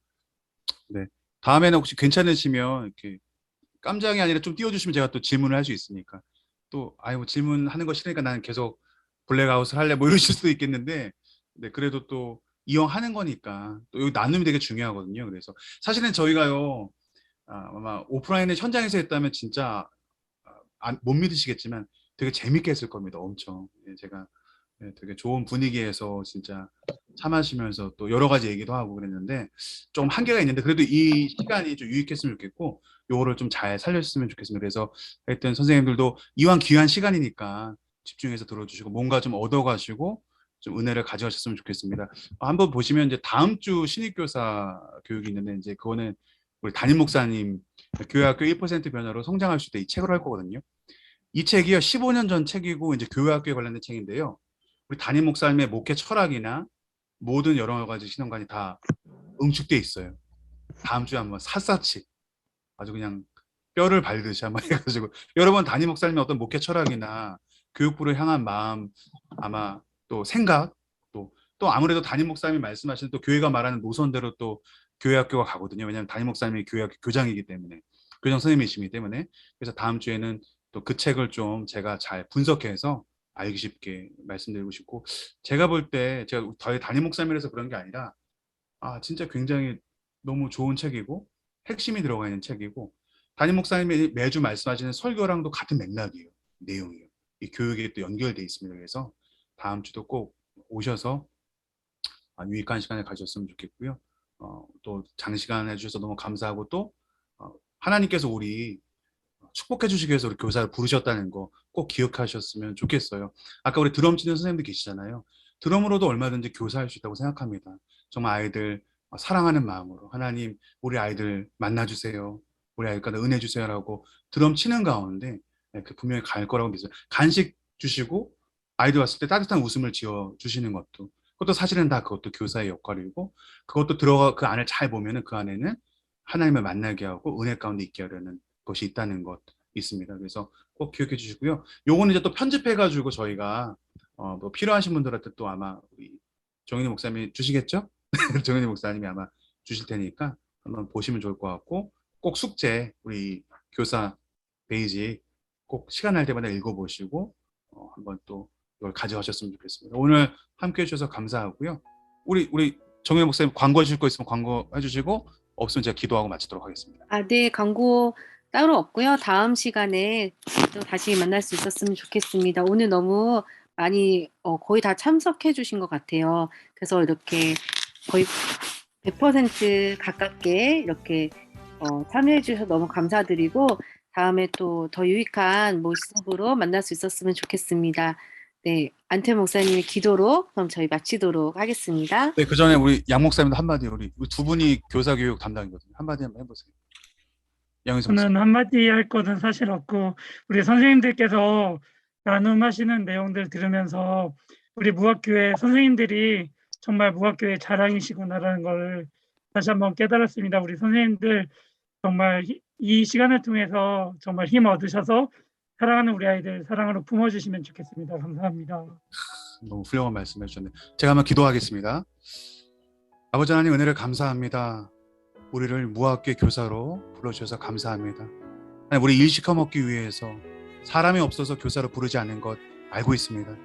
네. 다음에는 혹시 괜찮으시면 이렇게 깜장이 아니라 좀 띄워주시면 제가 또 질문을 할 수 있으니까 또 뭐 질문하는 거 싫으니까 나는 계속 블랙아웃을 할래 뭐 이러실 수도 있겠는데 네 그래도 또 이왕하는 거니까 또 여기 나눔이 되게 중요하거든요. 그래서 사실은 저희가요 아마 오프라인에 현장에서 했다면 진짜 못 믿으시겠지만 되게 재밌게 했을 겁니다. 엄청. 예, 제가 되게 좋은 분위기에서 진짜 차 마시면서 또 여러 가지 얘기도 하고 그랬는데 좀 한계가 있는데 그래도 이 시간이 좀 유익했으면 좋겠고 요거를 좀 잘 살렸으면 좋겠습니다. 그래서 하여튼 선생님들도 이왕 귀한 시간이니까 집중해서 들어주시고 뭔가 좀 얻어가시고 좀 은혜를 가져가셨으면 좋겠습니다. 한번 보시면 이제 다음 주 신입교사 교육이 있는데 이제 그거는 우리 담임 목사님 교회학교 1% 변화로 성장할 수 있다 이 책으로 할 거거든요. 이 책이요 15년 전 책이고 이제 교회학교에 관련된 책인데요. 우리 담임 목사님의 목회 철학이나 모든 여러 가지 신앙관이 다 응축돼 있어요. 다음 주에 한번 샅샅이 아주 그냥 뼈를 발듯이 한번 해가지고 여러분 담임 목사님의 어떤 목회 철학이나 교육부를 향한 마음 아마 또 생각 또 아무래도 담임 목사님이 말씀하시는 또 교회가 말하는 노선대로 또 교회학교가 가거든요. 왜냐하면 담임 목사님이 교회학교 교장이기 때문에 교장 선생님이시기 때문에 그래서 다음 주에는 또 그 책을 좀 제가 잘 분석해서 알기 쉽게 말씀드리고 싶고 제가 볼 때 제가 저희 담임 목사님이라서 그런 게 아니라 진짜 굉장히 너무 좋은 책이고 핵심이 들어가 있는 책이고 담임 목사님이 매주 말씀하시는 설교랑도 같은 맥락이에요. 내용이에요. 이 교육에 또 연결돼 있습니다. 그래서 다음 주도 꼭 오셔서 유익한 시간을 가졌으면 좋겠고요. 또 장시간 해주셔서 너무 감사하고 또 하나님께서 우리 축복해 주시기 위해서 우리 교사를 부르셨다는 거 꼭 기억하셨으면 좋겠어요. 아까 우리 드럼 치는 선생님들 계시잖아요. 드럼으로도 얼마든지 교사할 수 있다고 생각합니다. 정말 아이들 사랑하는 마음으로 하나님 우리 아이들 만나주세요. 우리 아이들과 은혜 주세요라고 드럼 치는 가운데 그 분명히 갈 거라고 믿어요. 간식 주시고 아이들 왔을 때 따뜻한 웃음을 지어 주시는 것도 그것도 사실은 다 그것도 교사의 역할이고 그것도 들어가 그 안을 잘 보면은 그 안에는 하나님을 만나게 하고 은혜 가운데 있게 하려는 것이 있다는 것 있습니다. 그래서 꼭 기억해 주시고요. 요거는 이제 또 편집해 가지고 저희가 뭐 필요하신 분들한테 또 아마 우리 정인희 목사님이 주시겠죠? 정인희 목사님이 아마 주실 테니까 한번 보시면 좋을 것 같고 꼭 숙제 우리 교사 베이직 꼭 시간 날 때마다 읽어보시고 한번 또 이걸 가져가셨으면 좋겠습니다. 오늘 함께 해주셔서 감사하고요. 우리 정인희 목사님 광고 해주실 거 있으면 광고 해주시고 없으면 제가 기도하고 마치도록 하겠습니다. 네, 광고 따로 없고요. 다음 시간에 또 다시 만날 수 있었으면 좋겠습니다. 오늘 너무 많이 거의 다 참석해 주신 것 같아요. 그래서 이렇게 거의 100% 가깝게 이렇게 참여해 주셔서 너무 감사드리고 다음에 또 더 유익한 모습으로 만날 수 있었으면 좋겠습니다. 네, 안태 목사님의 기도로 그럼 저희 마치도록 하겠습니다. 네, 그 전에 우리 양 목사님도 한마디 우리 두 분이 교사 교육 담당이거든요. 한마디 한번 해보세요. 저는 한마디 할 것은 사실 없고 우리 선생님들께서 나눔하시는 내용들 들으면서 우리 무학교회 선생님들이 정말 무학교회 자랑이시구나라는 걸 다시 한번 깨달았습니다. 우리 선생님들 정말 이 시간을 통해서 정말 힘 얻으셔서 사랑하는 우리 아이들 사랑으로 품어주시면 좋겠습니다. 감사합니다. 너무 훌륭한 말씀 해주셨네요. 제가 한번 기도하겠습니다. 아버지 하나님 은혜를 감사합니다. 우리를 무학교의 교사로 불러주셔서 감사합니다. 우리 일 시켜 먹기 위해서 사람이 없어서 교사로 부르지 않는 것 알고 있습니다.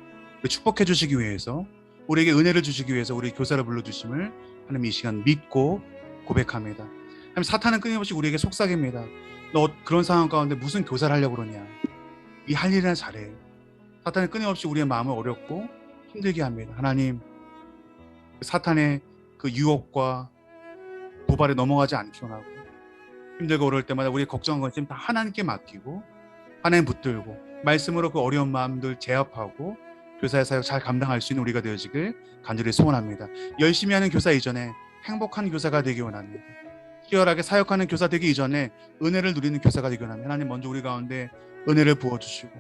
우리 축복해 주시기 위해서 우리에게 은혜를 주시기 위해서 우리 교사를 불러주심을 하나님 이 시간 믿고 고백합니다. 하나님 사탄은 끊임없이 우리에게 속삭입니다. 너 그런 상황 가운데 무슨 교사를 하려고 그러냐. 이 할 일이나 잘해. 사탄은 끊임없이 우리의 마음을 어렵고 힘들게 합니다. 하나님 사탄의 그 유혹과 도발에 넘어가지 않기 원하고 힘들고 어려울 때마다 우리의 걱정한 것을 다 하나님께 맡기고 하나님 붙들고 말씀으로 그 어려운 마음들 제압하고 교사의 사역 잘 감당할 수 있는 우리가 되어지길 간절히 소원합니다. 열심히 하는 교사 이전에 행복한 교사가 되기 원합니다. 치열하게 사역하는 교사 되기 이전에 은혜를 누리는 교사가 되기 원합니다. 하나님 먼저 우리 가운데 은혜를 부어주시고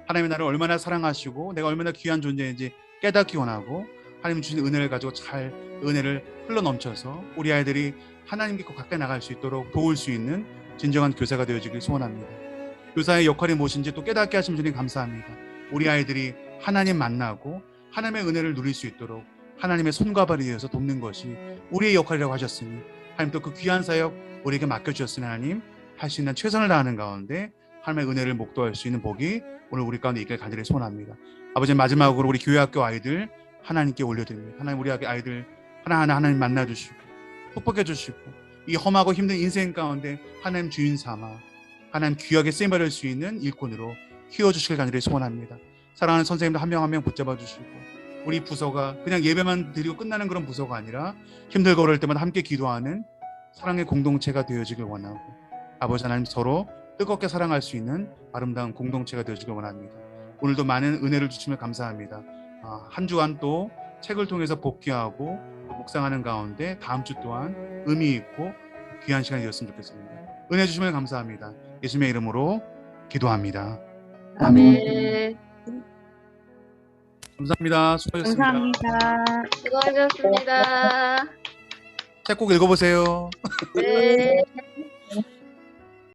하나님이 나를 얼마나 사랑하시고 내가 얼마나 귀한 존재인지 깨닫기 원하고 하나님 주신 은혜를 가지고 잘 은혜를 흘러넘쳐서 우리 아이들이 하나님 믿고 가까이 나갈 수 있도록 도울 수 있는 진정한 교사가 되어지길 소원합니다. 교사의 역할이 무엇인지 또 깨닫게 하신 주님 감사합니다. 우리 아이들이 하나님 만나고 하나님의 은혜를 누릴 수 있도록 하나님의 손과 발이 되어서 돕는 것이 우리의 역할이라고 하셨으니 하나님 또 그 귀한 사역 우리에게 맡겨주셨으니 하나님 할 수 있는 최선을 다하는 가운데 하나님의 은혜를 목도할 수 있는 복이 오늘 우리 가운데 있길 간절히 소원합니다. 아버지 마지막으로 우리 교회학교 아이들 하나님께 올려드립니다. 하나님 우리 아이들 하나하나 하나님 만나주시고 축복해 주시고 이 험하고 힘든 인생 가운데 하나님 주인 삼아 하나님 귀하게 쓰임받을 수 있는 일꾼으로 키워주시길 간절히 소원합니다. 사랑하는 선생님들 한 명 한 명 붙잡아 주시고 우리 부서가 그냥 예배만 드리고 끝나는 그런 부서가 아니라 힘들고 어려울 때마다 함께 기도하는 사랑의 공동체가 되어지길 원하고 아버지 하나님 서로 뜨겁게 사랑할 수 있는 아름다운 공동체가 되어지길 원합니다. 오늘도 많은 은혜를 주시며 감사합니다. 한 주간 또 책을 통해서 복귀하고 묵상하는 가운데 다음 주 또한 의미 있고 귀한 시간이 되었으면 좋겠습니다. 은혜 주시면 감사합니다. 예수님의 이름으로 기도합니다. 아멘. 감사합니다. 수고하셨습니다. 감사합니다. 수고하셨습니다. 책 꼭 읽어보세요. 네.